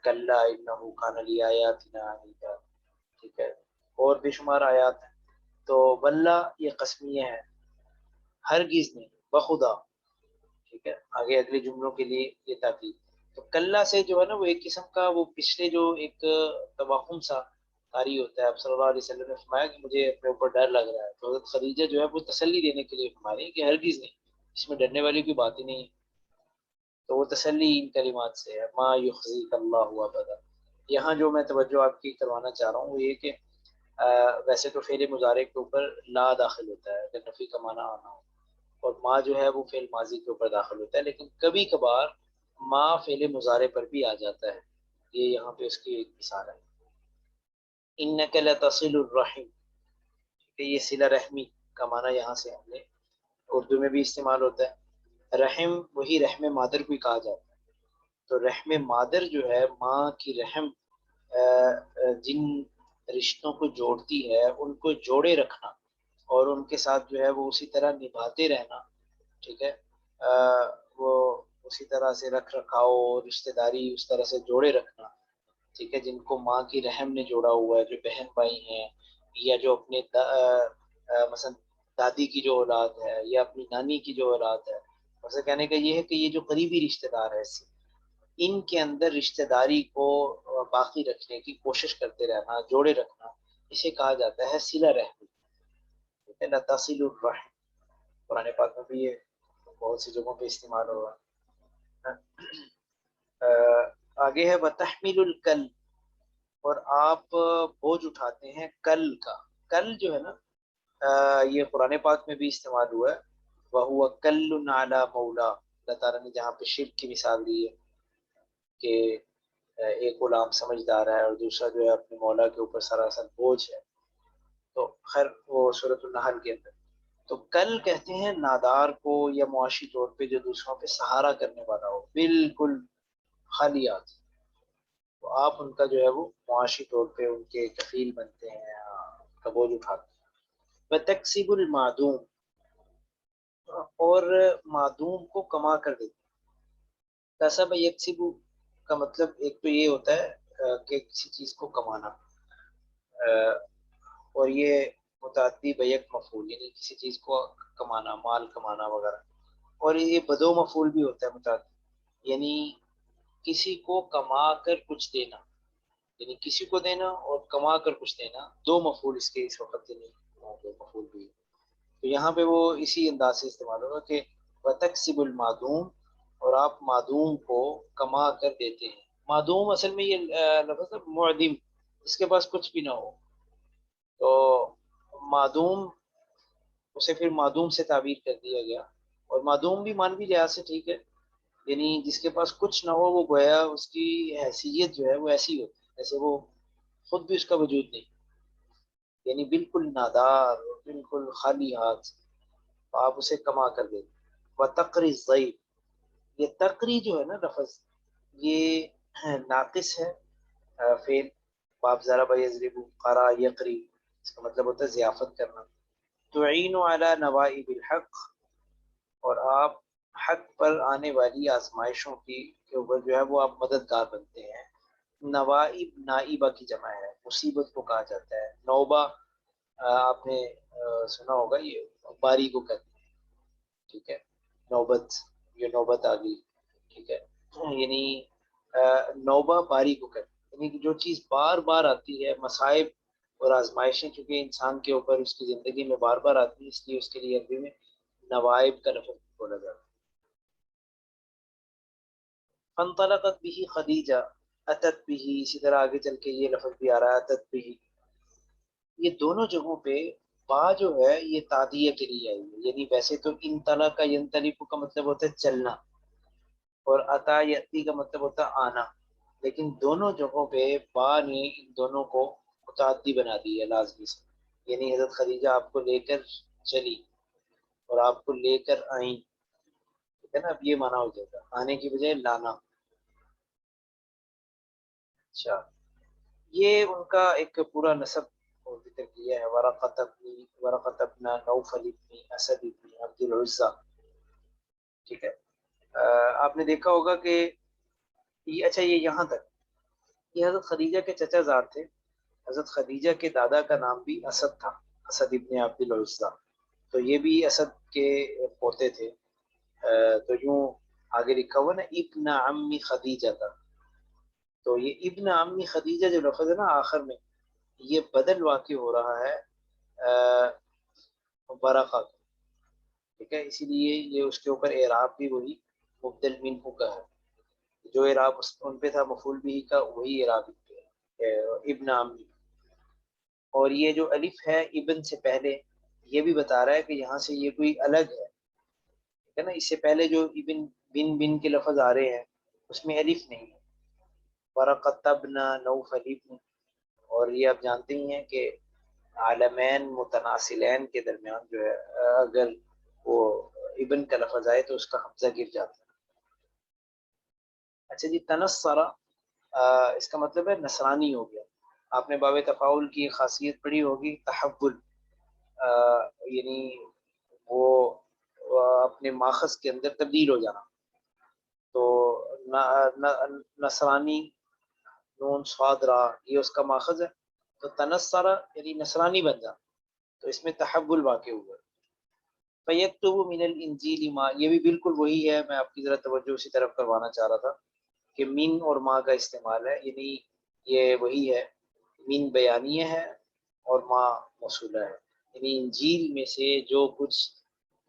کلا انہ کان لآیاتنا عنیدا. ٹھیک ہے، اور بے شمار آیات ہیں. تو واللہ یہ قسمیہ ہے، ہرگز نہیں، بخدا. ٹھیک ہے، آگے اگلے جملوں کے لیے یہ تاکید. تو کلا سے جو ہے نا وہ ایک قسم کا وہ پچھلے جو ایک توہم سا طاری ہوتا ہے. اب صلی اللہ علیہ وسلم نے فرمایا کہ مجھے اپنے اوپر ڈر لگ رہا ہے، تو حضرت خدیجہ جو ہے وہ تسلی دینے کے لیے فرما رہی ہے کہ ہرگز نہیں، اس میں ڈرنے والی کوئی بات ہی نہیں ہے. تو وہ تسلی ان کلمات سے ہے، ما یخزیک اللہ ابدا. یہاں جو میں توجہ آپ کی کروانا چاہ رہا ہوں وہ یہ کہ ویسے تو فعل مضارع کے اوپر لا داخل ہوتا ہے اگر نفی کا معنی آنا ہو، اور ما جو ہے وہ فعل ماضی کے اوپر داخل ہوتا ہے، لیکن کبھی کبھار ما فعل مضارع پر بھی آ جاتا ہے. یہ یہاں پہ اس کی ایک مثال ہے. انک لتصل الرحم، یہ صلہ رحمی کا معنی یہاں سے ہم نے اردو میں بھی استعمال ہوتا ہے. رحم وہی رحم مادر کو کہا جاتا ہے. تو رحم مادر جو ہے ماں کی رحم جن رشتوں کو جوڑتی ہے ان کو جوڑے رکھنا اور ان کے ساتھ جو ہے وہ اسی طرح نبھاتے رہنا. ٹھیک ہے، وہ اسی طرح سے رکھ رکھاؤ، رشتہ داری اس طرح سے جوڑے رکھنا. ٹھیک ہے، جن کو ماں کی رحم نے جوڑا ہوا ہے، جو بہن بھائی ہیں یا جو اپنے مثلا دادی کی جو اولاد ہے یا اپنی نانی کی جو اولاد ہے. ویسے کہنے کا یہ ہے کہ یہ جو قریبی رشتہ دار ہے ان کے اندر رشتہ داری کو باقی رکھنے کی کوشش کرتے رہنا، جوڑے رکھنا، اسے کہا جاتا ہے صلہ رحمی. لتصل الرحم، قرآن پاک میں بھی یہ بہت سی جگہوں پہ استعمال ہوا. آگے ہے وتحمل الکل، اور آپ بوجھ اٹھاتے ہیں کل کا. کل جو ہے نا یہ قرآن پاک میں بھی استعمال ہوا ہے. وَهُوَ كَلٌّ عَلَى مَوْلَى، اللہ تعالیٰ نے جہاں پہ شرک کی مثال دی ہے کہ ایک غلام سمجھدار ہے اور دوسرا جو ہے اپنے مولا کے اوپر سراسر بوجھ ہے. تو خیر وہ سورۃ النحل کے اندر. تو کل کہتے ہیں نادار کو یا معاشی طور پہ جو دوسروں پہ سہارا کرنے والا ہو، بالکل خالیات، تو آپ ان کا جو ہے وہ معاشی طور پہ ان کے کفیل بنتے ہیں، کا بوجھ اٹھاتے ہیں. وتکسب المعدوم، اور معدوم کو کما کر دیتے ہیں. کسب یکسب کا مطلب ایک تو یہ ہوتا ہے کہ کسی چیز کو کمانا، اور یہ متعدی بیک مفعول، یعنی کسی چیز کو کمانا، مال کمانا وغیرہ. اور یہ بدو مفعول بھی ہوتا ہے متعدی، یعنی کسی کو کما کر کچھ دینا، یعنی کسی کو دینا اور کما کر کچھ دینا. دو مفعول اس کے اس وقت نہیں، دو مفعول بھی. تو یہاں پہ وہ اسی انداز سے استعمال ہوگا کہ وتکسب المعدوم، اور آپ معدوم کو کما کر دیتے ہیں. معدوم اصل میں یہ لفظ ہے معدم، اس کے پاس کچھ بھی نہ ہو. تو معدوم اسے پھر معدوم سے تعبیر کر دیا گیا. اور معدوم بھی مانوی لحاظ سے ٹھیک ہے، یعنی جس کے پاس کچھ نہ ہو، وہ گویا اس کی حیثیت جو ہے وہ ایسی ہوتی ہے جیسے وہ خود بھی اس کا وجود نہیں، یعنی بالکل نادار اور بالکل خالی ہاتھ. تو آپ اسے کما کر دیں. وتقری الضیف، یہ تقری جو ہے نا لفظ، یہ ناقص ہے فعل. باب ضرب یضرب، قرا یقری، اس کا مطلب ہوتا ہے ضیافت کرنا. تعین علی نوائب الحق، اور آپ حق پر آنے والی آزمائشوں کی کے اوپر جو ہے وہ آپ مددگار بنتے ہیں. نوائب نائبہ کی جمع ہے، مصیبت کو کہا جاتا ہے. نوبہ آپ نے سنا ہوگا، یہ باری کو کہتے ہیں، ٹھیک ہے. نوبت، یہ نوبت آ گئی، ٹھیک ہے. یعنی نوبہ باری کو کہتے ہیں، یعنی کہ جو چیز بار بار آتی ہے، مصائب اور آزمائشیں چونکہ انسان کے اوپر اس کی زندگی میں بار بار آتی ہے، اس لیے اس کے لیے عربی میں نوائب کا لفظ بولا جاتا ہے. فانطلقت به خدیجہ، اتت به، اسی طرح آگے چل کے یہ لفظ بھی آ رہا ہے اتت به. یہ دونوں جگہوں پہ با جو ہے یہ تعدیہ کے لیے آئی ہے. یعنی ویسے تو انطلق کا ینطلق کا مطلب ہوتا ہے چلنا، اور عطا یاتی کا مطلب ہوتا ہے آنا، لیکن دونوں جگہوں پہ با نے ان دونوں کو متعدی بنا دی ہے لازمی سے. یعنی حضرت خدیجہ آپ کو لے کر چلی اور آپ کو لے کر آئیں، ٹھیک ہے نا. اب یہ مانا ہو جائے گا، آنے کی بجائے لانا. اچھا، یہ ان کا ایک پورا نسب ذکر کیا ہے. ورقۃ ابن نوفل ابن اسد ابن عبد العزى، ٹھیک ہے. آپ نے دیکھا ہوگا کہ یہ، اچھا یہ یہاں تک، یہ حضرت خدیجہ کے چچا زاد تھے. حضرت خدیجہ کے دادا کا نام بھی اسد تھا، اسد ابن عبد العزى. تو یہ بھی اسد کے پوتے تھے. تو یوں آگے لکھا ہوا نا ابن عمی خدیجہ تھا. تو یہ ابن عمی خدیجہ جو لفظ ہے نا آخر میں، یہ بدل واقع ہو رہا ہے ورقہ، ٹھیک ہے. اسی لیے یہ اس کے اوپر اعراب بھی وہی مبدل منہ کا ہے. جو اعراب ان پہ تھا مفعول بھی کا، وہی اعراب ابن عمی. اور یہ جو الف ہے ابن سے پہلے، یہ بھی بتا رہا ہے کہ یہاں سے یہ کوئی الگ ہے، ٹھیک ہے نا. اس سے پہلے جو ابن بن بن کے لفظ آ رہے ہیں اس میں الف نہیں ہے. ورقۃ ابن نوفل ابن، اور یہ آپ جانتے ہی ہیں کہ عالمین متناسلین کے درمیان جو ہے اگر وہ ابن کا لفظ آئے تو اس کا حمزہ گر جاتا ہے. اچھا جی، تنصرہ اس کا مطلب ہے نصرانی ہو گیا. آپ نے باب تفاعل کی خاصیت پڑھی ہوگی، تحول، یعنی وہ اپنے ماخذ کے اندر تبدیل ہو جانا. تو نصرانی، نون صاد را، یہ اس کا ماخذ ہے. تو تنصرہ یعنی نصرانی بن جانا، تو اس میں تحول واقع ہوا. فیکتب من الانجیل ما، یہ بھی بالکل وہی ہے. میں آپ کی ذرا توجہ اسی طرف کروانا چاہ رہا تھا کہ من اور ما کا استعمال ہے، یعنی یہ وہی ہے. من بیانیہ ہے اور ما موصولہ ہے. یعنی انجیل میں سے جو کچھ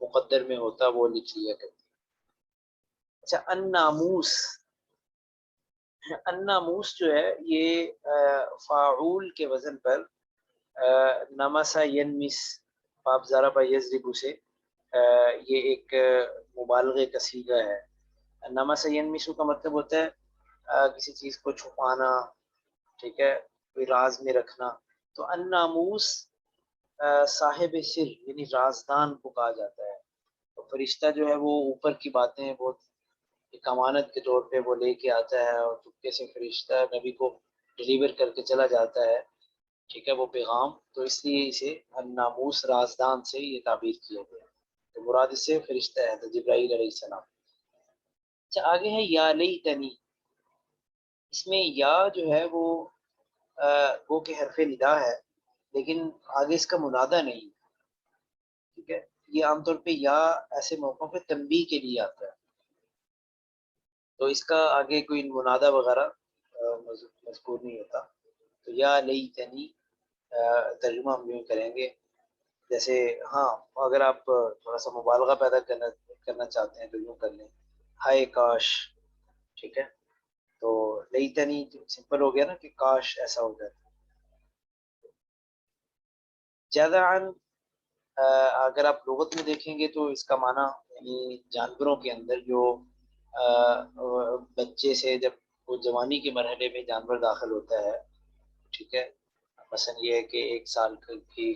مقدر میں ہوتا وہ لکھ لیا کرتی. اچھا الناموس، الناموس جو ہے یہ فاعول کے وزن پر نمسا ینمس باب ضرب یضرب سے یہ ایک مبالغے کا صیغہ ہے. نمسا ینمس کا مطلب ہوتا ہے کسی چیز کو چھپانا، ٹھیک ہے، کوئی راز میں رکھنا. تو الناموس صاحب سر یعنی رازدان کو کہا جاتا ہے. تو فرشتہ جو ہے وہ اوپر کی باتیں بہت ایک امانت کے طور پہ وہ لے کے آتا ہے اور چپکے سے فرشتہ نبی کو ڈلیور کر کے چلا جاتا ہے، ٹھیک ہے، وہ پیغام. تو اس لیے اسے الناموس رازدان سے یہ تعبیر کیا گیا. تو مراد اس سے فرشتہ ہے تو جبرائیل علیہ السلام. اچھا آگے ہے یا لیتنی. اس میں یا جو ہے وہ کہ حرف ندا ہے لیکن آگے اس کا منادہ نہیں، ٹھیک ہے. یہ عام طور پہ یا ایسے موقعوں پہ تنبیہ کے لیے آتا ہے، تو اس کا آگے کوئی منادہ وغیرہ مذکور نہیں ہوتا. تو یا لیتنی ترجمہ ہم یوں کریں گے جیسے، ہاں اگر آپ تھوڑا سا مبالغہ پیدا کرنا چاہتے ہیں تو یوں کر لیں ہائے کاش، ٹھیک ہے. تو لیتنی سمپل ہو گیا نا کہ کاش ایسا ہو جاتا. جزعاً اگر آپ لغت میں دیکھیں گے تو اس کا معنی یعنی جانوروں کے اندر جو بچے سے جب وہ جوانی کے مرحلے میں جانور داخل ہوتا ہے، ٹھیک ہے، مثلا یہ ہے کہ 1 سال کی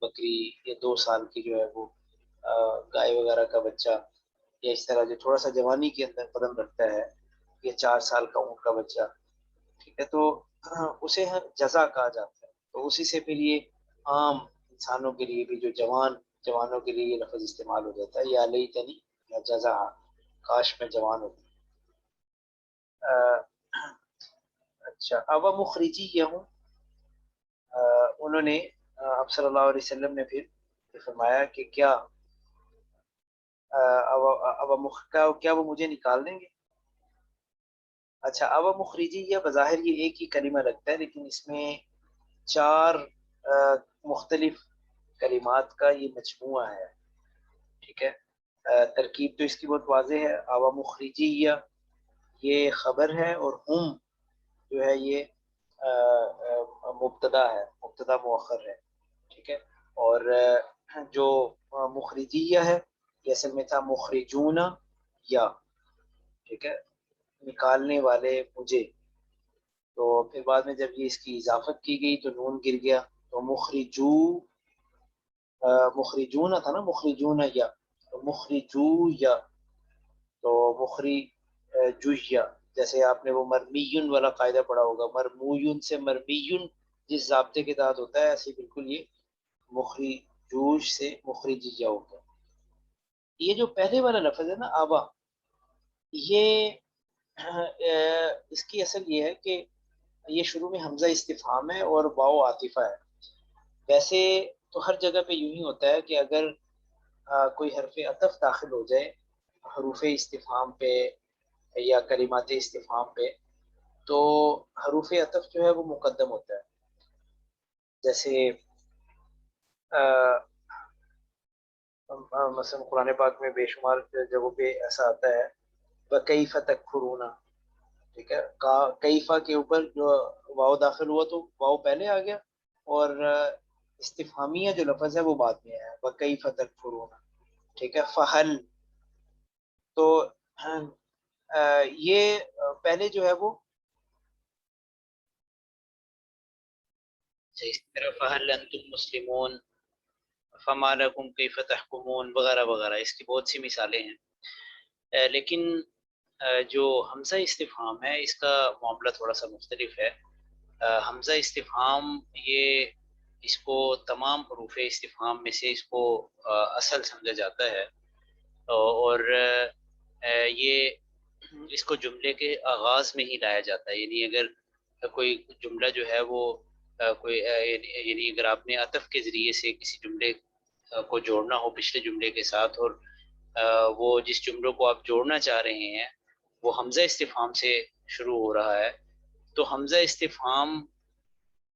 بکری یا 2 سال کی جو ہے وہ گائے وغیرہ کا بچہ، یا اس طرح جو تھوڑا سا جوانی کے اندر قدم رکھتا ہے، یا 4 سال کا اونٹ کا بچہ، ٹھیک ہے، تو اسے جزا کہا جاتا ہے. تو اسی سے پھر یہ عام انسانوں کے لیے بھی جو جوانوں کے لیے یہ لفظ استعمال ہو جاتا ہے یا لیتنی یا جزا، کاش میں جوان ہوتی. اچھا اب مخرجی یہ ہوں، انہوں نے اب صلی اللہ علیہ وسلم نے پھر فرمایا کہ کیا کیا وہ مجھے نکال دیں گے. اچھا اب مخرجی یا بظاہر یہ ایک ہی کلمہ لگتا ہے لیکن اس میں 4 مختلف کلمات کا یہ مجموعہ ہے، ٹھیک ہے. ترکیب تو اس کی بہت واضح ہے. اب مخرجی یہ خبر ہے اور ہم جو ہے یہ مبتدا ہے، مبتدا مؤخر ہے، ٹھیک ہے. اور جو مخرجیہ ہے یہ اصل میں تھا مخرجون یا، ٹھیک ہے، نکالنے والے مجھے. تو پھر بعد میں جب یہ اس کی اضافت کی گئی تو نون گر گیا تو مخرجون تھا نا، مخرجون یا، تو مخرجو یا، تو مخرجویا. جیسے آپ نے وہ مرمیون والا قاعدہ پڑھا ہوگا، مرمویون سے مرمیون جس ضابطے کے تحت ہوتا ہے، ایسے بالکل یہ مخرجوش سے مخرجیہ ہوتا ہے. یہ جو پہلے والا لفظ ہے نا آبا، یہ اس کی اصل یہ ہے کہ یہ شروع میں حمزہ استفہام ہے اور واو عاطفہ ہے. ویسے تو ہر جگہ پہ یوں ہی ہوتا ہے کہ اگر کوئی حرف عطف داخل ہو جائے حروف استفہام پہ یا کلمات استفہام پہ تو حروف عطف جو ہے وہ مقدم ہوتا ہے. جیسے مثلا قرآن پاک میں بے شمار جگہوں پہ ایسا آتا ہے وَكَيْفَ تَكْفُرُونَ، ٹھیک ہے، کیفا کے اوپر جو واو داخل ہوا تو واو پہلے آ گیا اور استفہامیہ جو لفظ ہے وہ بعد میں آیا وَكَيْفَ تَكْفُرُونَ، ٹھیک ہے. فہل، تو یہ پہلے جو ہے وہ اس طرح فہل انتم مسلمون، فما لکم کیف تحکمون وغیرہ وغیرہ، اس کی بہت سی مثالیں ہیں. لیکن جو حمزہ استفہام ہے اس کا معاملہ تھوڑا سا مختلف ہے. حمزہ استفہام یہ اس کو تمام حروف استفہام میں سے اس کو اصل سمجھا جاتا ہے اور یہ اس کو جملے کے آغاز میں ہی لایا جاتا ہے. یعنی اگر کوئی جملہ جو ہے وہ کوئی یعنی اگر آپ نے عطف کے ذریعے سے کسی جملے کو جوڑنا ہو پچھلے جملے کے ساتھ اور وہ جس جملوں کو آپ جوڑنا چاہ رہے ہیں وہ حمزہ استفہام سے شروع ہو رہا ہے تو حمزہ استفہام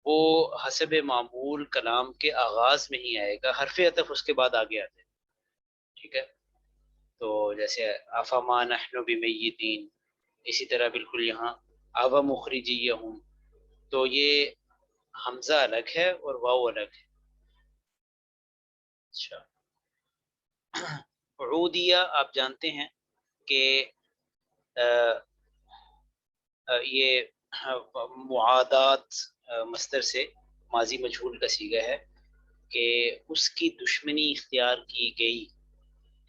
وہ حسب معمول کلام کے آغاز میں ہی آئے گا، حرف عطف اس کے بعد آگے آتے ہیں، ٹھیک ہے؟ تو جیسے افما نحن بمیتین، اسی طرح بالکل یہاں اب مخرجیہم، تو یہ حمزہ الگ ہے اور واو الگ ہے. اچھا، عودیہ آپ جانتے ہیں کہ یہ معادات مصدر سے ماضی مجہول کا صیغہ ہے کہ اس کی دشمنی اختیار کی گئی،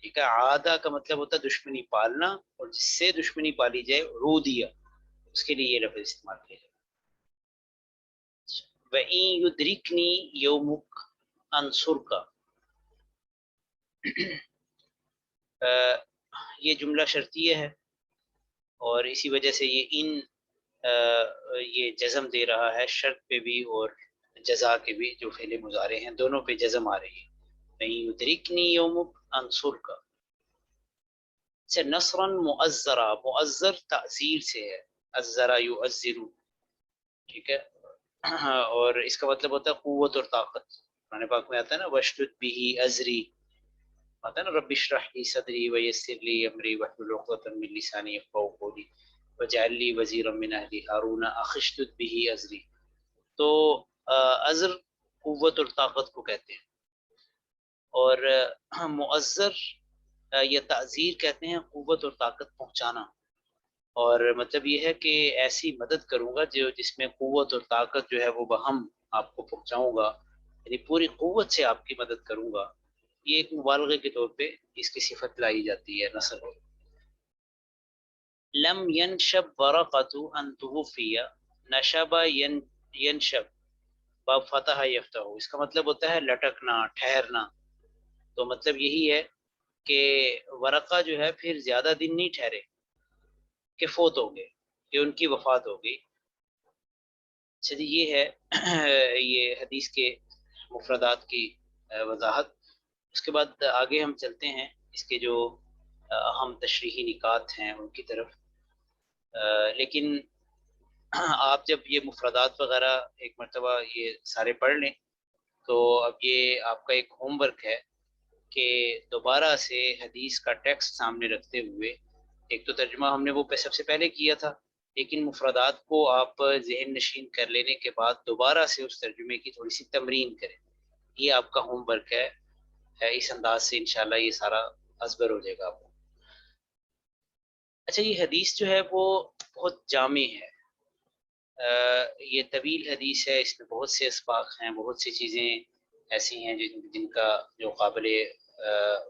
ٹھیک ہے؟ عادہ کا مطلب ہوتا ہے دشمنی پالنا، اور جس سے دشمنی پالی جائے عودیہ، اس کے لیے یہ لفظ استعمال کیا جائے. وَإِن يُدْرِكْنِي يَوْمُكَ أَنْصُرْكَ، یہ جملہ شرطیہ ہے، اور اسی وجہ سے یہ یہ جزم دے رہا ہے، شرط پہ بھی اور جزا کے بھی، جو فعل مضارع ہیں دونوں پہ جزم آ رہی ہے. وَإِن يُدْرِكْنِي يَوْمُكَ أَنْصُرْكَ سے نصرا مؤزرا، مؤزر تعزیر سے ہے، ازرا یؤزر، ٹھیک ہے؟ اور اس کا مطلب ہوتا ہے قوت اور طاقت. قرآن پاک میں آتا ہے نا وَاشْدُدْ بِهِ أَزْرِي، آتا ہے نا رب اشرح لی صدری ویسر لی امری واحلل عقدۃ من لسانی یفقهوا قولی واجعل لی وزیرا من اہلی ہارون اخی اشدد به ازری. تو ازر قوت اور طاقت کو کہتے ہیں، اور مؤزر یا تعزیر کہتے ہیں قوت اور طاقت پہنچانا. اور مطلب یہ ہے کہ ایسی مدد کروں گا جو جس میں قوت اور طاقت جو ہے وہ بہم آپ کو پہنچاؤں گا، یعنی پوری قوت سے آپ کی مدد کروں گا. یہ ایک مبالغے کے طور پہ اس کی صفت لائی جاتی ہے نصر. لم ینشب ورقۃ ان توفی، نشب ینشب باب فتح یفتح، اس کا مطلب ہوتا ہے لٹکنا، ٹھہرنا. تو مطلب یہی ہے کہ ورقہ جو ہے پھر زیادہ دن نہیں ٹھہرے کہ فوت ہو گئے، کہ ان کی وفات ہو گئی. چلیے یہ ہے یہ حدیث کے مفردات کی وضاحت. اس کے بعد آگے ہم چلتے ہیں اس کے جو اہم تشریحی نکات ہیں ان کی طرف. لیکن آپ جب یہ مفردات وغیرہ ایک مرتبہ یہ سارے پڑھ لیں تو اب یہ آپ کا ایک ہوم ورک ہے کہ دوبارہ سے حدیث کا ٹیکسٹ سامنے رکھتے ہوئے، ایک تو ترجمہ ہم نے وہ سب سے پہلے کیا تھا، لیکن مفردات کو آپ ذہن نشین کر لینے کے بعد دوبارہ سے اس ترجمے کی تھوڑی سی تمرین کریں. یہ آپ کا ہوم ورک ہے. اس انداز سے انشاءاللہ یہ سارا ازبر ہو جائے گا آپ کو. اچھا، یہ حدیث جو ہے وہ بہت جامع ہے، یہ طویل حدیث ہے، اس میں بہت سے اسباق ہیں، بہت سی چیزیں ایسی ہیں جن کا جو قابل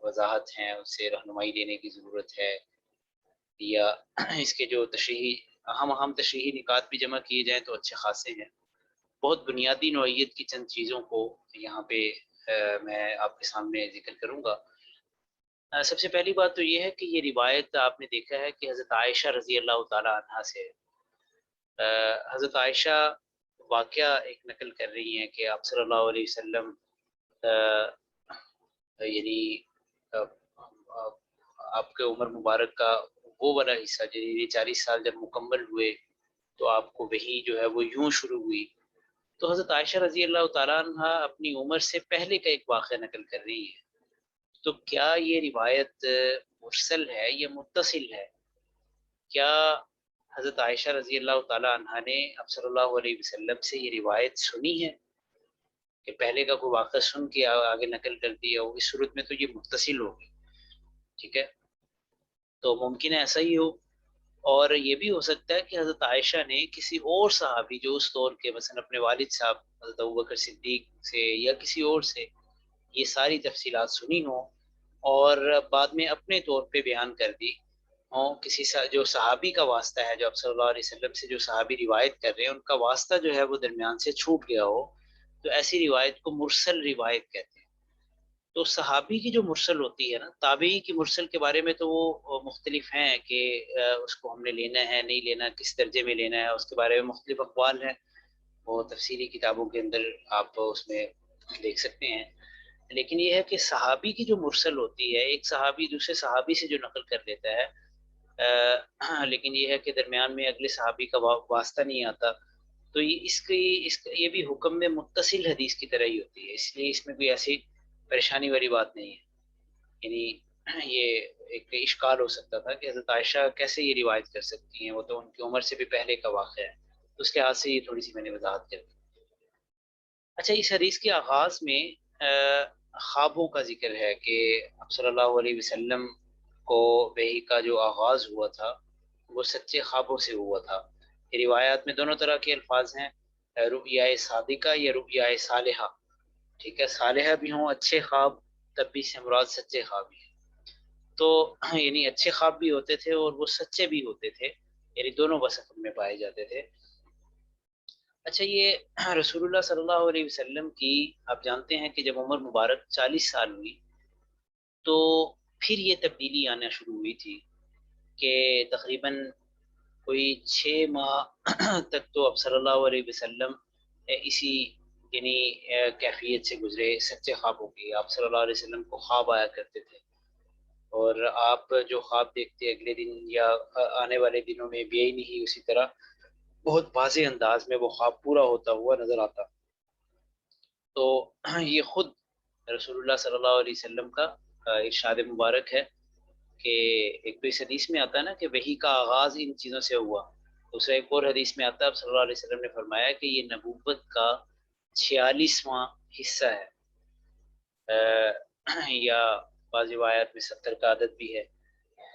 وضاحت ہیں اس سے رہنمائی لینے کی ضرورت ہے، یا اس کے جو تشریحی اہم تشریحی نکات بھی جمع کیے جائیں تو اچھے خاصے ہیں. بہت بنیادی نوعیت کی چند چیزوں کو یہاں پہ میں آپ کے سامنے ذکر کروں گا. سب سے پہلی بات تو یہ ہے کہ یہ روایت آپ نے دیکھا ہے کہ حضرت عائشہ رضی اللہ تعالی عنہا سے حضرت عائشہ واقعہ ایک نقل کر رہی ہیں کہ آپ صلی اللہ علیہ وسلم یعنی آپ کے عمر مبارک کا وہ والا حصہ یعنی 40 سال جب مکمل ہوئے تو آپ کو وہی جو ہے وہ یوں شروع ہوئی. تو حضرت عائشہ رضی اللہ تعالیٰ عنہ اپنی عمر سے پہلے کا ایک واقعہ نقل کر رہی ہے. تو کیا یہ روایت مرسل ہے یا متصل ہے؟ کیا حضرت عائشہ رضی اللہ تعالیٰ عنہ نے اب صلی اللہ علیہ وسلم سے یہ روایت سنی ہے کہ پہلے کا کوئی واقعہ سن کے آگے نقل کر دیا ہو؟ اس صورت میں تو یہ متصل ہوگی، ٹھیک ہے؟ تو ممکن ہے ایسا ہی ہو، اور یہ بھی ہو سکتا ہے کہ حضرت عائشہ نے کسی اور صحابی جو اس دور کے مثلا اپنے والد صاحب حضرت ابوبکر صدیق سے یا کسی اور سے یہ ساری تفصیلات سنی ہوں اور بعد میں اپنے طور پہ بیان کر دی ہوں. کسی جو صحابی کا واسطہ ہے، جو آپ صلی اللہ علیہ وسلم سے جو صحابی روایت کر رہے ہیں ان کا واسطہ جو ہے وہ درمیان سے چھوٹ گیا ہو، تو ایسی روایت کو مرسل روایت کہتے ہیں. تو صحابی کی جو مرسل ہوتی ہے نا، تابعی کی مرسل کے بارے میں تو وہ مختلف ہیں کہ اس کو ہم نے لینا ہے نہیں لینا، کس درجے میں لینا ہے، اس کے بارے میں مختلف اقوال ہیں، وہ تفصیلی کتابوں کے اندر آپ اس میں دیکھ سکتے ہیں. لیکن یہ ہے کہ صحابی کی جو مرسل ہوتی ہے، ایک صحابی دوسرے صحابی سے جو نقل کر لیتا ہے لیکن یہ ہے کہ درمیان میں اگلے صحابی کا واسطہ نہیں آتا، تو یہ بھی حکم میں متصل حدیث کی طرح ہی ہوتی ہے، اس لیے اس میں کوئی ایسی پریشانی والی بات نہیں ہے. یعنی یہ ایک اشکال ہو سکتا تھا کہ حضرت عائشہ کیسے یہ روایت کر سکتی ہیں، وہ تو ان کی عمر سے بھی پہلے کا واقعہ ہے. تو اس کے ہاتھ سے یہ تھوڑی سی میں نے وضاحت کر دی. اچھا، اس حدیث کے آغاز میں خوابوں کا ذکر ہے کہ آپ صلی اللہ علیہ وسلم کو وحی کا جو آغاز ہوا تھا وہ سچے خوابوں سے ہوا تھا. یہ روایات میں دونوں طرح کے الفاظ ہیں، رؤیا صادقہ یا رؤیا صالحہ. ٹھیک ہے، صالحہ بھی ہوں اچھے خواب، تب بھی سے مراد سچے خواب بھی ہیں. تو یعنی اچھے خواب بھی ہوتے تھے اور وہ سچے بھی ہوتے تھے، یعنی دونوں وصف میں پائے جاتے تھے. اچھا، یہ رسول اللہ صلی اللہ علیہ وسلم کی آپ جانتے ہیں کہ جب عمر مبارک 40 سال ہوئی تو پھر یہ تبدیلی آنا شروع ہوئی تھی کہ تقریباً کوئی 6 ماہ تک تو اب صلی اللہ علیہ وسلم اسی یعنی کیفیت سے گزرے سچے خوابوں کی. آپ صلی اللہ علیہ وسلم کو خواب آیا کرتے تھے اور آپ جو خواب دیکھتے اگلے دن یا آنے والے دنوں میں بھی یہی نہیں اسی طرح بہت واضح انداز میں وہ خواب پورا ہوتا ہوا نظر آتا. تو یہ خود رسول اللہ صلی اللہ علیہ وسلم کا ارشاد مبارک ہے کہ ایک تو اس حدیث میں آتا ہے نا کہ وحی کا آغاز ان چیزوں سے ہوا. دوسرا ایک اور حدیث میں آتا ہے صلی اللہ علیہ وسلم نے فرمایا کہ یہ نبوت کا 46واں حصہ ہے، یا بعض روایات میں 70 کا عدد بھی ہے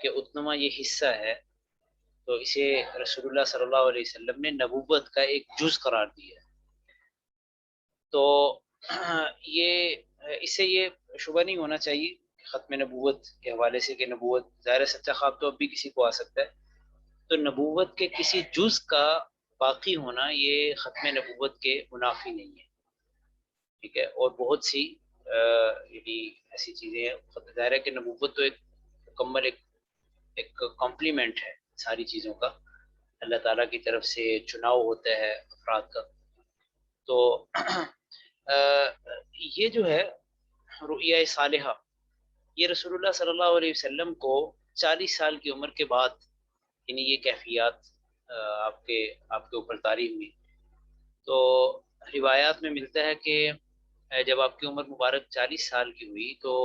کہ اتنواں یہ حصہ ہے. تو اسے رسول اللہ صلی اللہ علیہ وسلم نے نبوت کا ایک جز قرار دیا ہے. تو یہ اس سے یہ شبہ نہیں ہونا چاہیے ختم نبوت کے حوالے سے کہ نبوت ظاہر سچا خواب تو اب بھی کسی کو آ سکتا ہے، تو نبوت کے کسی جز کا باقی ہونا یہ ختم نبوت کے منافی نہیں ہے. ٹھیک ہے، اور بہت سی یعنی ایسی چیزیں ہیں. ظاہر ہے کہ نبوت تو ایک مکمل ایک کمپلیمنٹ ہے ساری چیزوں کا، اللہ تعالیٰ کی طرف سے چناؤ ہوتا ہے افراد کا. تو یہ جو ہے رؤیا صالحہ، یہ رسول اللہ صلی اللہ علیہ وسلم کو 40 سال کی عمر کے بعد یعنی یہ کیفیات آپ کے اوپر طاری ہوئی. تو روایات میں ملتا ہے کہ جب آپ کی عمر مبارک 40 سال کی ہوئی تو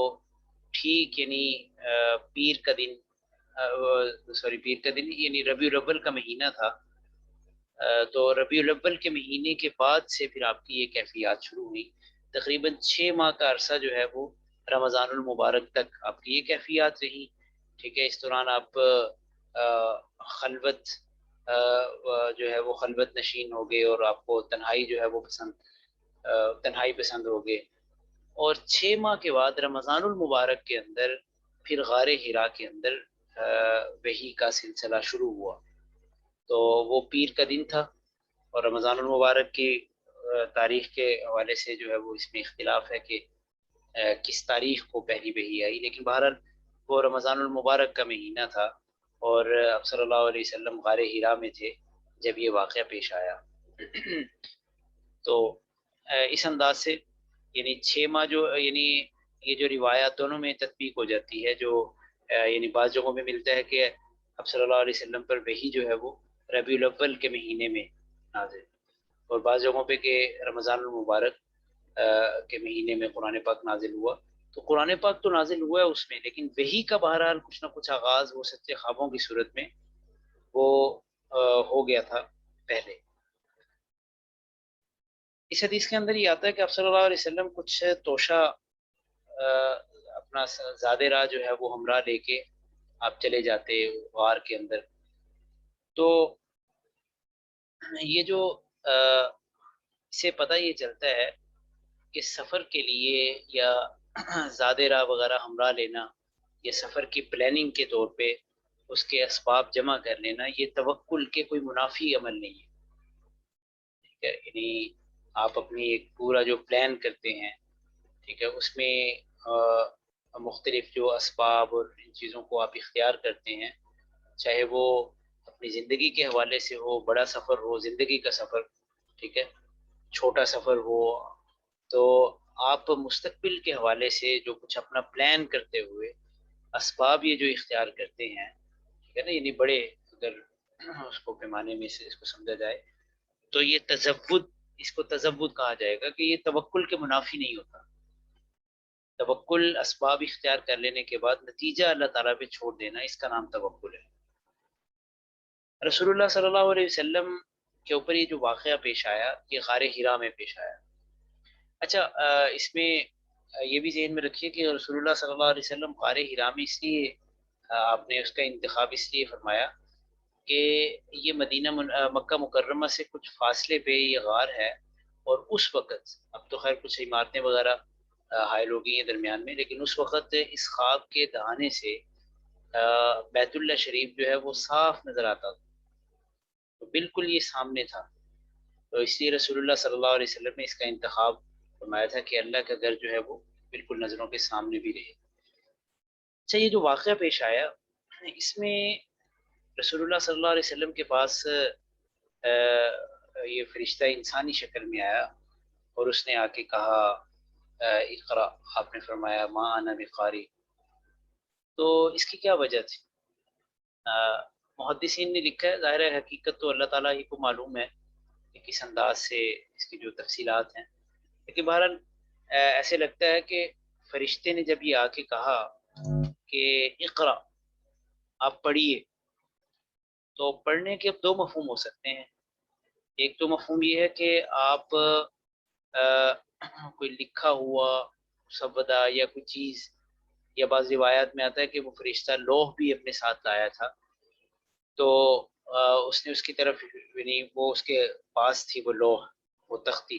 ٹھیک یعنی پیر کا دن پیر کا دن یعنی ربیع الاول کا مہینہ تھا. تو ربیع الاول کے مہینے کے بعد سے پھر آپ کی یہ کیفیات شروع ہوئی. تقریباً 6 ماہ کا عرصہ جو ہے وہ رمضان المبارک تک آپ کی یہ کیفیات رہی. ٹھیک ہے، اس دوران آپ خلوت جو ہے وہ خلوت نشین ہو گئے اور آپ کو تنہائی جو ہے وہ تنہائی پسند ہو گئے. اور 6 ماہ کے بعد رمضان المبارک کے اندر پھر غار حرا کے اندر وحی کا سلسلہ شروع ہوا. تو وہ پیر کا دن تھا اور رمضان المبارک کی تاریخ کے حوالے سے جو ہے وہ اس میں اختلاف ہے کہ کس تاریخ کو پہلی وحی آئی، لیکن بہرحال وہ رمضان المبارک کا مہینہ تھا اور اب صلی اللہ علیہ وسلم غار حرا میں تھے جب یہ واقعہ پیش آیا. تو اس انداز سے یعنی 6 ماہ جو یعنی یہ جو روایات دونوں میں تطبیق ہو جاتی ہے، جو یعنی بعض جگہوں میں ملتا ہے کہ اب صلی اللہ علیہ وسلم پر وحی جو ہے وہ ربیع الاول کے مہینے میں نازل، اور بعض جگہوں پہ کہ رمضان المبارک کے مہینے میں قرآن پاک نازل ہوا. تو قرآن پاک تو نازل ہوا ہے اس میں، لیکن وحی کا بہرحال کچھ نہ کچھ آغاز وہ سچے خوابوں کی صورت میں وہ ہو گیا تھا پہلے. اس حدیث کے اندر یہ آتا ہے کہ آپ صلی اللہ علیہ وسلم کچھ توشہ اپنا زیادہ راہ جو ہے وہ ہمراہ لے کے آپ چلے جاتے غار کے اندر. تو یہ جو اسے پتہ یہ چلتا ہے کہ سفر کے لیے یا زیادہ راہ وغیرہ ہمراہ لینا یا سفر کی پلاننگ کے طور پہ اس کے اسباب جمع کر لینا یہ توکل کے کوئی منافی عمل نہیں ہے. ٹھیک ہے، یعنی آپ اپنی ایک پورا جو پلان کرتے ہیں، ٹھیک ہے، اس میں مختلف جو اسباب اور ان چیزوں کو آپ اختیار کرتے ہیں، چاہے وہ اپنی زندگی کے حوالے سے ہو، بڑا سفر ہو، زندگی کا سفر، ٹھیک ہے، چھوٹا سفر ہو، تو آپ مستقبل کے حوالے سے جو کچھ اپنا پلان کرتے ہوئے اسباب یہ جو اختیار کرتے ہیں، ٹھیک ہے نا، یعنی بڑے اگر اس کو پیمانے میں سے اس کو سمجھا جائے تو یہ تزود، اس کو تزود کہا جائے گا کہ یہ توکل کے منافی نہیں ہوتا. توکل اسباب اختیار کر لینے کے بعد نتیجہ اللہ تعالیٰ پہ چھوڑ دینا، اس کا نام توکل ہے. رسول اللہ صلی اللہ علیہ وسلم کے اوپر یہ جو واقعہ پیش آیا یہ غار حرا میں پیش آیا. اچھا اس میں یہ بھی ذہن میں رکھیے کہ رسول اللہ صلی اللہ علیہ وسلم غار حرا میں اس لیے آپ نے اس کا انتخاب اس لیے فرمایا کہ یہ مکہ مکرمہ سے کچھ فاصلے پہ یہ غار ہے، اور اس وقت اب تو خیر کچھ عمارتیں وغیرہ حائل ہو گئی ہیں درمیان میں، لیکن اس وقت اس خواب کے دہانے سے بیت اللہ شریف جو ہے وہ صاف نظر آتا تھا، تو بالکل یہ سامنے تھا. تو اس لیے رسول اللہ صلی اللہ علیہ وسلم نے اس کا انتخاب فرمایا تھا کہ اللہ کا گھر جو ہے وہ بالکل نظروں کے سامنے بھی رہے. اچھا یہ جو واقعہ پیش آیا اس میں رسول اللہ صلی اللہ علیہ وسلم کے پاس یہ فرشتہ انسانی شکل میں آیا اور اس نے آ کے کہا اقرا، آپ نے فرمایا ما انا بقاری. تو اس کی کیا وجہ تھی؟ محدثین نے لکھا ہے، ظاہر ہے حقیقت تو اللہ تعالیٰ ہی کو معلوم ہے کہ کس انداز سے اس کی جو تفصیلات ہیں، لیکن بہرحال ایسے لگتا ہے کہ فرشتے نے جب یہ آ کے کہا کہ اقرا، آپ پڑھیے، تو پڑھنے کے اب دو مفہوم ہو سکتے ہیں. ایک تو مفہوم یہ ہے کہ آپ کوئی لکھا ہوا مسودہ یا کوئی چیز، یا بعض روایات میں آتا ہے کہ وہ فرشتہ لوح بھی اپنے ساتھ لایا تھا، تو اس نے اس کی طرف، یعنی وہ اس کے پاس تھی وہ لوح، وہ تختی،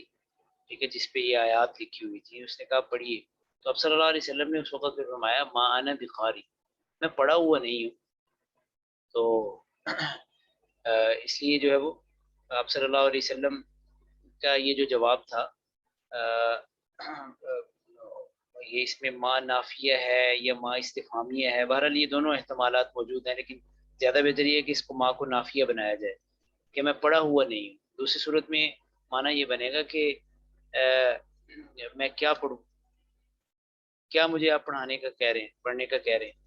ٹھیک ہے، جس پہ یہ آیات لکھی ہوئی تھی. اس نے کہا پڑھیے. تو اب صلی اللہ علیہ وسلم نے اس وقت پہ فرمایا ما انا بقاری، میں پڑھا ہوا نہیں ہوں. تو اس لیے جو ہے وہ آپ صلی اللہ علیہ وسلم کا یہ جو جواب تھا یہ اس میں ما نافیہ ہے یا ما استفہامیہ ہے، بہرحال یہ دونوں احتمالات موجود ہیں، لیکن زیادہ بہتر یہ ہے کہ اس کو ما کو نافیہ بنایا جائے کہ میں پڑھا ہوا نہیں ہوں. دوسری صورت میں معنی یہ بنے گا کہ میں کیا پڑھوں، کیا مجھے آپ پڑھانے کا کہہ رہے ہیں، پڑھنے کا کہہ رہے ہیں.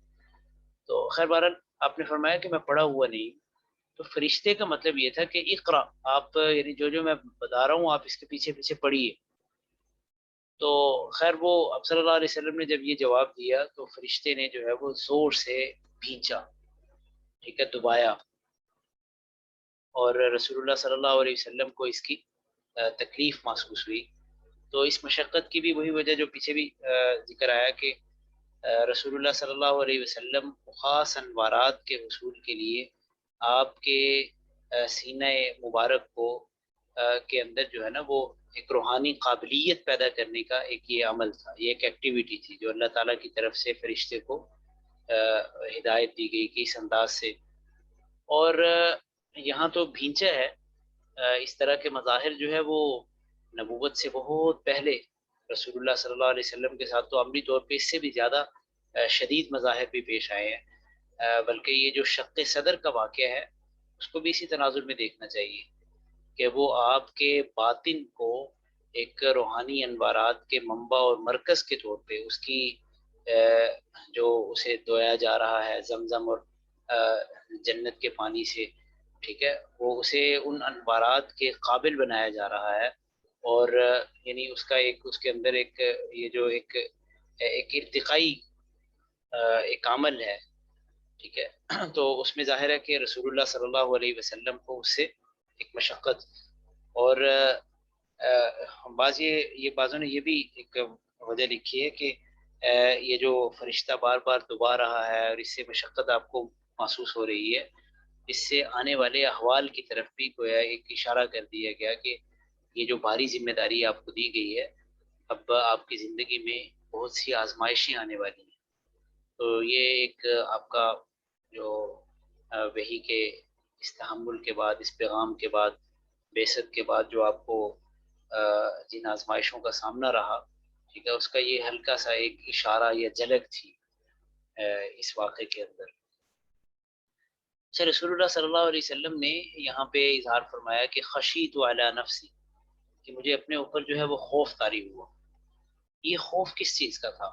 تو خیر بہرحال آپ نے فرمایا کہ میں پڑھا ہوا نہیں. تو فرشتے کا مطلب یہ تھا کہ اقرا، آپ یعنی جو میں بتا رہا ہوں آپ اس کے پیچھے پیچھے پڑھیے. تو خیر وہ اب صلی اللہ علیہ وسلم نے جب یہ جواب دیا تو فرشتے نے جو ہے وہ زور سے بھینچا، ٹھیک ہے، دبایا، اور رسول اللہ صلی اللہ علیہ وسلم کو اس کی تکلیف محسوس ہوئی. تو اس مشقت کی بھی وہی وجہ جو پیچھے بھی ذکر آیا کہ رسول اللہ صلی اللہ علیہ وسلم خاص انوارات کے حصول کے لیے آپ کے سینہ مبارک کو کے اندر جو ہے نا وہ ایک روحانی قابلیت پیدا کرنے کا ایک یہ عمل تھا، یہ ایک ایکٹیویٹی تھی جو اللہ تعالیٰ کی طرف سے فرشتے کو ہدایت دی گئی کہ اس انداز سے. اور یہاں تو بھینچا ہے، اس طرح کے مظاہر جو ہے وہ نبوت سے بہت پہلے رسول اللہ صلی اللہ علیہ وسلم کے ساتھ تو عملی طور پہ اس سے بھی زیادہ شدید مظاہر بھی پیش آئے ہیں. بلکہ یہ جو شق صدر کا واقعہ ہے اس کو بھی اسی تناظر میں دیکھنا چاہیے کہ وہ آپ کے باطن کو ایک روحانی انوارات کے منبع اور مرکز کے طور پہ اس کی جو اسے دھویا جا رہا ہے زمزم اور جنت کے پانی سے، ٹھیک ہے، وہ اسے ان انوارات کے قابل بنایا جا رہا ہے. اور یعنی اس کا ایک اس کے اندر ایک یہ جو ایک ارتقائی ایک عمل ہے، ٹھیک ہے. تو اس میں ظاہر ہے کہ رسول اللہ صلی اللہ علیہ وسلم کو اس سے ایک مشقت، اور بعضوں نے یہ بھی ایک وجہ لکھی ہے کہ یہ جو فرشتہ بار بار دبا رہا ہے اور اس سے مشقت آپ کو محسوس ہو رہی ہے، اس سے آنے والے احوال کی طرف بھی گویا ایک اشارہ کر دیا گیا کہ یہ جو بھاری ذمہ داری آپ کو دی گئی ہے، اب آپ کی زندگی میں بہت سی آزمائشیں آنے والی ہیں. تو یہ ایک آپ کا جو وحی کے اس تحمل کے بعد، اس پیغام کے بعد، بعثت کے بعد جو آپ کو جن آزمائشوں کا سامنا رہا، ٹھیک ہے، اس کا یہ ہلکا سا ایک اشارہ یا جھلک تھی اس واقعے کے اندر. اچھا رسول اللہ صلی اللہ علیہ وسلم نے یہاں پہ اظہار فرمایا کہ خشیت علی نفسی، کہ مجھے اپنے اوپر جو ہے وہ خوف طاری ہوا. یہ خوف کس چیز کا تھا؟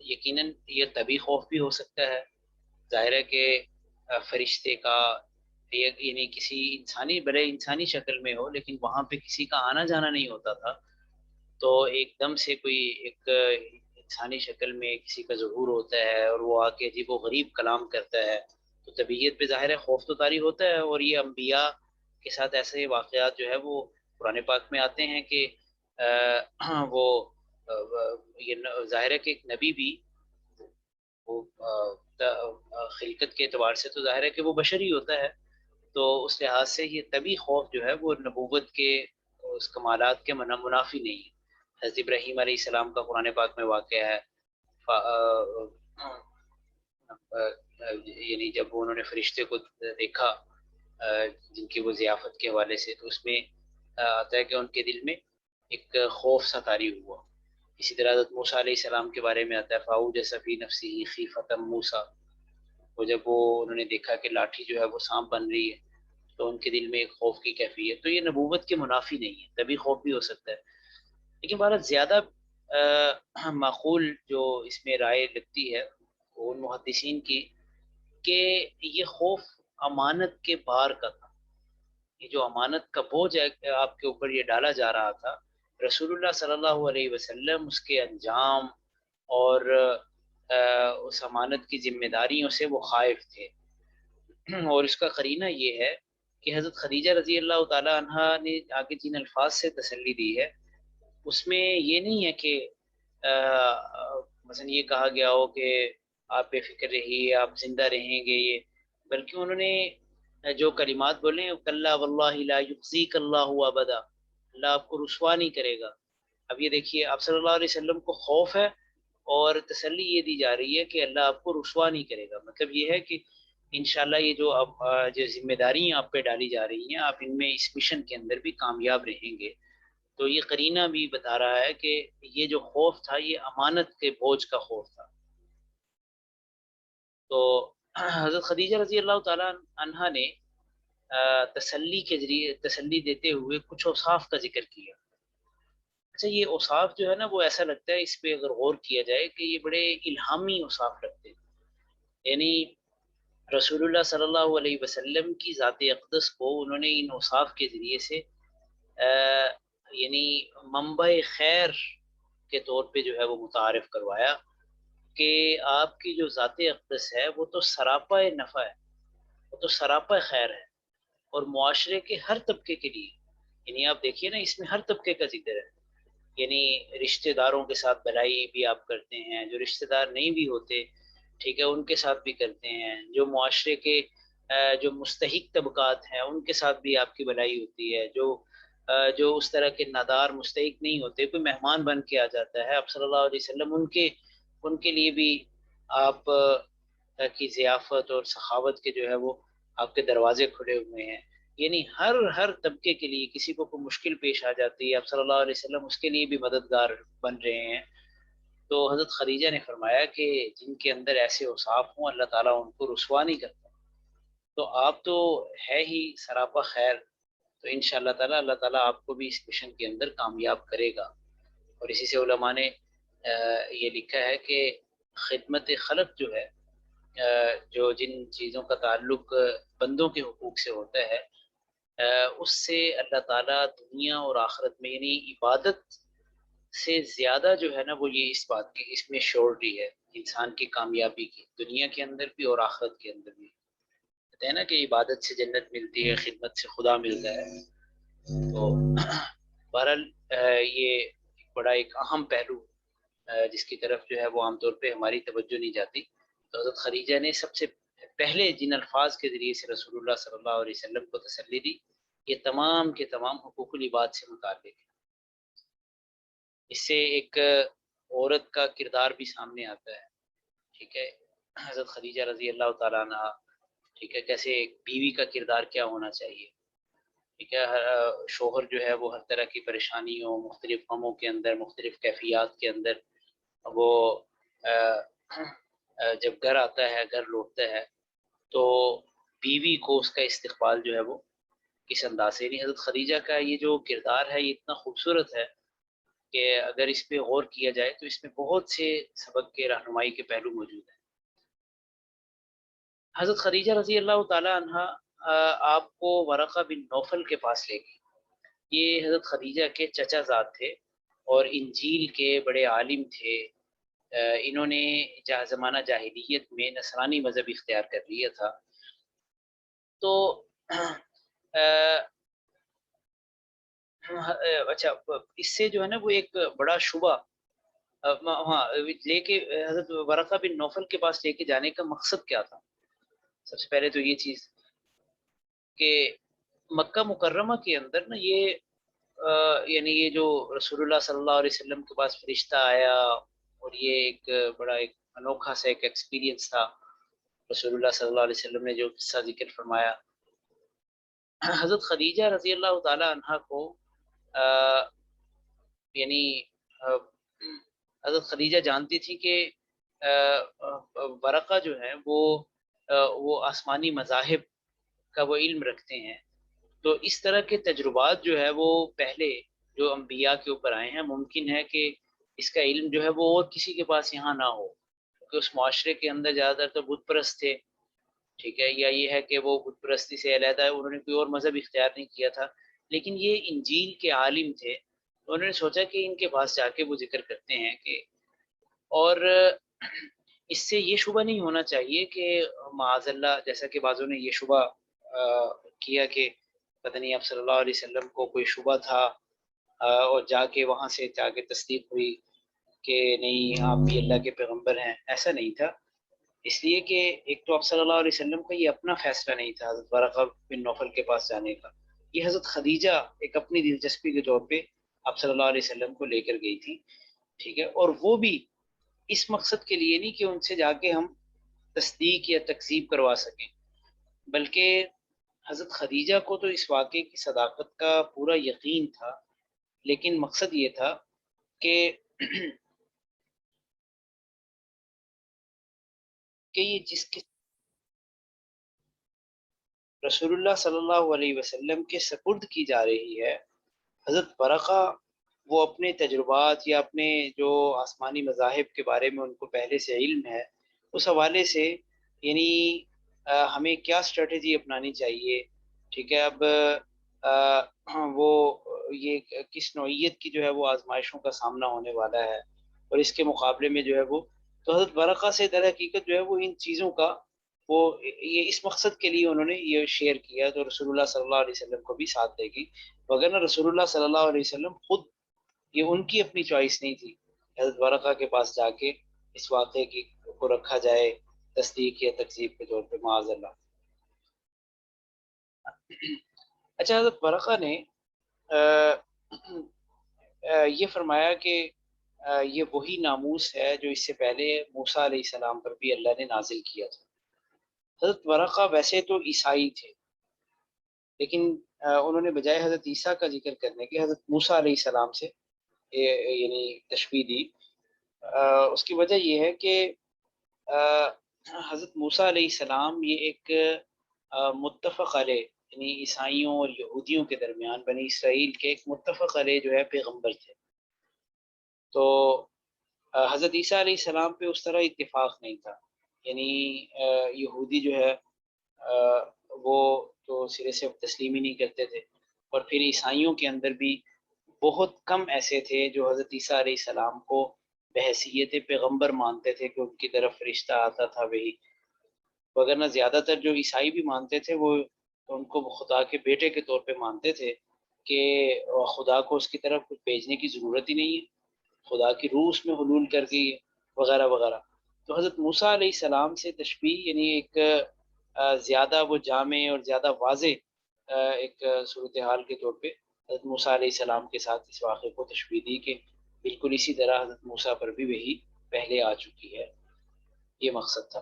یقیناً یہ طبی خوف بھی ہو سکتا ہے، ظاہر ہے کہ فرشتے کا یعنی کسی انسانی بڑے انسانی شکل میں ہو لیکن وہاں پہ کسی کا آنا جانا نہیں ہوتا تھا، تو ایک دم سے کوئی ایک انسانی شکل میں کسی کا ظہور ہوتا ہے اور وہ آ کے عجیب و غریب کلام کرتا ہے، تو طبیعت پہ ظاہر ہے خوف تو طاری ہوتا ہے۔ اور یہ انبیاء کے ساتھ ایسے واقعات جو ہے وہ قرآن پاک میں آتے ہیں کہ وہ یہ ظاہر ہے کہ ایک نبی بھی وہ خلقت کے اعتبار سے تو ظاہر ہے کہ وہ بشری ہوتا ہے، تو اس لحاظ سے یہ طبی خوف جو ہے وہ نبوت کے اس کمالات کے منافی نہیں ہے۔ حضرت ابراہیم علیہ السلام کا قرآن پاک میں واقعہ ہے، یعنی جب انہوں نے فرشتے کو دیکھا جن کی وہ ضیافت کے حوالے سے، تو اس میں آتا ہے کہ ان کے دل میں ایک خوف سا طاری ہوا۔ اسی طرح حضرت موسیٰ علیہ السلام کے بارے میں آتا ہے فَأَوْجَسَ فِي نَفْسِهِ خِیفَةً مُوسیٰ، وہ جب وہ انہوں نے دیکھا کہ لاٹھی جو ہے وہ سانپ بن رہی ہے تو ان کے دل میں ایک خوف کی کیفیت، تو یہ نبوت کے منافی نہیں ہے، تبھی خوف بھی ہو سکتا ہے۔ لیکن بہرحال زیادہ معقول جو اس میں رائے لگتی ہے ان محدثین کی کہ یہ خوف امانت کے بار کا تھا، یہ جو امانت کا بوجھ ہے آپ کے اوپر یہ ڈالا جا رہا تھا، رسول اللہ صلی اللہ علیہ وسلم اس کے انجام اور اس امانت کی ذمہ داریوں سے وہ خائف تھے۔ اور اس کا قرینہ یہ ہے کہ حضرت خدیجہ رضی اللہ تعالی عنہا نے آگے جن الفاظ سے تسلی دی ہے اس میں یہ نہیں ہے کہ مثلا یہ کہا گیا ہو کہ آپ بے فکر رہیے، آپ زندہ رہیں گے، یہ بلکہ انہوں نے جو کلمات بولے کلا واللہ لا یخزیک اللہ ابدا، اللہ آپ کو رسوا نہیں کرے گا۔ اب یہ دیکھیے آپ صلی اللہ علیہ وسلم کو خوف ہے اور تسلی یہ دی جا رہی ہے کہ اللہ آپ کو رسوا نہیں کرے گا، مطلب یہ ہے کہ انشاءاللہ یہ جو اب جو ذمہ داری آپ پہ ڈالی جا رہی ہیں آپ ان میں اس مشن کے اندر بھی کامیاب رہیں گے۔ تو یہ قرینہ بھی بتا رہا ہے کہ یہ جو خوف تھا یہ امانت کے بوجھ کا خوف تھا۔ تو حضرت خدیجہ رضی اللہ تعالیٰ عنہا نے تسلی کے ذریعے تسلی دیتے ہوئے کچھ اوصاف کا ذکر کیا۔ اچھا یہ اوصاف جو ہے نا وہ ایسا لگتا ہے اس پہ اگر غور کیا جائے کہ یہ بڑے الہامی اوصاف لگتے ہیں، یعنی رسول اللہ صلی اللہ علیہ وسلم کی ذات اقدس کو انہوں نے ان اوصاف کے ذریعے سے یعنی منبع خیر کے طور پہ جو ہے وہ متعارف کروایا کہ آپ کی جو ذات اقدس ہے وہ تو سراپا نفع ہے، وہ تو سراپا خیر ہے، اور معاشرے کے ہر طبقے کے لیے، یعنی آپ دیکھیے نا اس میں ہر طبقے کا ذکر ہے، یعنی رشتہ داروں کے ساتھ بھلائی بھی آپ کرتے ہیں، جو رشتہ دار نہیں بھی ہوتے ٹھیک ہے ان کے ساتھ بھی کرتے ہیں، جو معاشرے کے جو مستحق طبقات ہیں ان کے ساتھ بھی آپ کی بھلائی ہوتی ہے، جو اس طرح کے نادار مستحق نہیں ہوتے، کوئی مہمان بن کے آ جاتا ہے آپ صلی اللہ علیہ وسلم ان کے لیے بھی آپ کی ضیافت اور سخاوت کے جو ہے وہ آپ کے دروازے کھلے ہوئے ہیں، یعنی ہر طبقے کے لیے کسی کو کوئی مشکل پیش آ جاتی ہے آپ صلی اللہ علیہ وسلم اس کے لیے بھی مددگار بن رہے ہیں۔ تو حضرت خدیجہ نے فرمایا کہ جن کے اندر ایسے اوصاف ہوں اللہ تعالیٰ ان کو رسوا نہیں کرتا، تو آپ تو ہے ہی سراپا خیر، تو انشاءاللہ تعالیٰ اللہ تعالیٰ آپ کو بھی اس مشن کے اندر کامیاب کرے گا۔ اور اسی سے علماء نے یہ لکھا ہے کہ خدمت خلق جو ہے جو جن چیزوں کا تعلق بندوں کے حقوق سے ہوتا ہے اس سے اللہ تعالیٰ دنیا اور آخرت میں یعنی عبادت سے زیادہ جو ہے نا وہ یہ اس بات کی اس میں شیورٹی ہے انسان کی کامیابی کی، دنیا کے اندر بھی اور آخرت کے اندر بھی۔ کہتے ہیں نا کہ عبادت سے جنت ملتی ہے، خدمت سے خدا ملتا ہے، تو بہرحال یہ ایک بڑا ایک اہم پہلو جس کی طرف جو ہے وہ عام طور پہ ہماری توجہ نہیں جاتی۔ تو حضرت خدیجہ نے سب سے پہلے جن الفاظ کے ذریعے سے رسول اللہ صلی اللہ علیہ وسلم کو تسلی دی یہ تمام کے تمام حقوق العباد سے متعلق ہے۔ اس سے ایک عورت کا کردار بھی سامنے آتا ہے، ٹھیک ہے، حضرت خدیجہ رضی اللہ تعالیٰ عنہ، ٹھیک ہے، کیسے ایک بیوی کا کردار کیا ہونا چاہیے، ٹھیک ہے، شوہر جو ہے وہ ہر طرح کی پریشانیوں مختلف غموں کے اندر مختلف کیفیات کے اندر وہ جب گھر آتا ہے گھر لوٹتا ہے تو بیوی کو اس کا استقبال جو ہے وہ کس انداز سے، یعنی حضرت خدیجہ کا یہ جو کردار ہے یہ اتنا خوبصورت ہے کہ اگر اس پہ غور کیا جائے تو اس میں بہت سے سبق کے رہنمائی کے پہلو موجود ہیں۔ حضرت خدیجہ رضی اللہ تعالی عنہ آپ کو ورقہ بن نوفل کے پاس لے گئی. یہ حضرت خدیجہ کے چچا زاد تھے اور انجیل کے بڑے عالم تھے. انہوں نے زمانہ جاہلیت میں نصرانی مذہب اختیار کر لیا تھا. تو اچھا، اس سے جو ہے نا وہ ایک بڑا شبہ ہاں لے کے حضرت ورقہ بن نوفل کے پاس لے کے جانے کا مقصد کیا تھا. سب سے پہلے تو یہ چیز کہ مکہ مکرمہ کے اندر نا یہ یعنی یہ جو رسول اللہ صلی اللہ علیہ وسلم کے پاس فرشتہ آیا اور یہ ایک بڑا ایک انوکھا سا ایک ایکسپیرینس تھا. رسول اللہ صلی اللہ علیہ وسلم نے جو قصہ ذکر فرمایا، حضرت خدیجہ رضی اللہ تعالی عنہا کو یعنی حضرت خدیجہ جانتی تھی کہ ورقہ جو ہے وہ آسمانی مذاہب کا وہ علم رکھتے ہیں. تو اس طرح کے تجربات جو ہے وہ پہلے جو انبیاء کے اوپر آئے ہیں، ممکن ہے کہ اس کا علم جو ہے وہ اور کسی کے پاس یہاں نہ ہو، کیونکہ اس معاشرے کے اندر زیادہ تر تو بت پرست تھے. ٹھیک ہے، یا یہ ہے کہ وہ بت پرستی سے علیحدہ ہے، انہوں نے کوئی اور مذہب اختیار نہیں کیا تھا. لیکن یہ انجیل کے عالم تھے، انہوں نے سوچا کہ ان کے پاس جا کے وہ ذکر کرتے ہیں کہ، اور اس سے یہ شبہ نہیں ہونا چاہیے کہ معاذ اللہ، جیسا کہ بعضوں نے یہ شبہ کیا کہ پتہ نہیں آپ صلی اللہ علیہ وسلم کو کوئی شبہ تھا اور جا کے وہاں سے جا کے تصدیق ہوئی کہ نہیں آپ بھی اللہ کے پیغمبر ہیں. ایسا نہیں تھا، اس لیے کہ ایک تو آپ صلی اللہ علیہ وسلم کا یہ اپنا فیصلہ نہیں تھا حضرت ورقہ بن نوفل کے پاس جانے کا. یہ حضرت خدیجہ ایک اپنی دلچسپی کے طور پہ آپ صلی اللہ علیہ وسلم کو لے کر گئی تھی. ٹھیک ہے، اور وہ بھی اس مقصد کے لیے نہیں کہ ان سے جا کے ہم تصدیق یا تکذیب کروا سکیں، بلکہ حضرت خدیجہ کو تو اس واقعے کی صداقت کا پورا یقین تھا. لیکن مقصد یہ تھا کہ کہ یہ جس کے رسول اللہ صلی اللہ علیہ وسلم کے سپرد کی جا رہی ہے، حضرت ورقہ وہ اپنے تجربات یا اپنے جو آسمانی مذاہب کے بارے میں ان کو پہلے سے علم ہے، اس حوالے سے یعنی ہمیں کیا اسٹریٹجی اپنانی چاہیے. ٹھیک ہے، اب وہ یہ کس نوعیت کی جو ہے وہ آزمائشوں کا سامنا ہونے والا ہے، اور اس کے مقابلے میں جو ہے وہ تو حضرت ورقہ سے در حقیقت جو ہے وہ ان چیزوں کا وہ یہ اس مقصد کے لیے انہوں نے یہ شیئر کیا تو رسول اللہ صلی اللہ علیہ وسلم کو بھی ساتھ دے گی. وغیرہ رسول اللہ صلی اللہ علیہ وسلم خود یہ ان کی اپنی چوائس نہیں تھی حضرت ورقہ کے پاس جا کے اس واقعے کی کو رکھا جائے تصدیق یا تکذیب کے طور پہ، معاذ اللہ. اچھا، حضرت ورقہ نے یہ فرمایا کہ یہ وہی ناموس ہے جو اس سے پہلے موسیٰ علیہ السلام پر بھی اللہ نے نازل کیا تھا. حضرت ورقہ ویسے تو عیسائی تھے، لیکن انہوں نے بجائے حضرت عیسیٰ کا ذکر کرنے کے حضرت موسیٰ علیہ السلام سے یعنی تشبیہ دی. اس کی وجہ یہ ہے کہ حضرت موسیٰ علیہ السلام یہ ایک متفق علیہ یعنی عیسائیوں اور یہودیوں کے درمیان بنی اسرائیل کے ایک متفق علیہ جو ہے پیغمبر تھے. تو حضرت عیسیٰ علیہ السلام پہ اس طرح اتفاق نہیں تھا، یعنی یہودی جو ہے وہ تو سرے سے تسلیم ہی نہیں کرتے تھے، اور پھر عیسائیوں کے اندر بھی بہت کم ایسے تھے جو حضرت عیسیٰ علیہ السلام کو بحیثیت پیغمبر مانتے تھے کہ ان کی طرف فرشتہ آتا تھا وہی. وگرنہ زیادہ تر جو عیسائی بھی مانتے تھے وہ ان کو خدا کے بیٹے کے طور پہ مانتے تھے کہ خدا کو اس کی طرف کچھ بھیجنے کی ضرورت ہی نہیں ہے، خدا کی روح اس میں حلول کر گئی ہے وغیرہ وغیرہ. تو حضرت موسیٰ علیہ السلام سے تشبیہ یعنی ایک زیادہ وہ جامع اور زیادہ واضح ایک صورتحال کے طور پہ حضرت موسیٰ علیہ السلام کے ساتھ اس واقعے کو تشبیہ دی کہ بالکل اسی طرح حضرت موسیٰ پر بھی وہی پہلے آ چکی ہے. یہ مقصد تھا.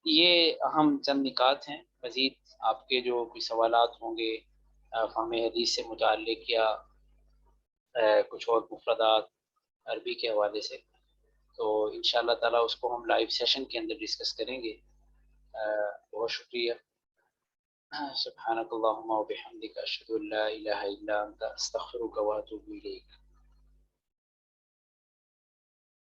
یہ اہم چند نکات ہیں. مزید آپ کے جو کوئی سوالات ہوں گے فہم حدیث سے متعلق یا کچھ اور مفردات عربی کے حوالے سے، تو انشاءاللہ تعالیٰ اس کو ہم لائیو سیشن کے اندر ڈسکس کریں گے. بہت شکریہ. سبحانک اللہم و بحمدک اشہد ان لا الہ الا انت استغفرک و اتوب الیک.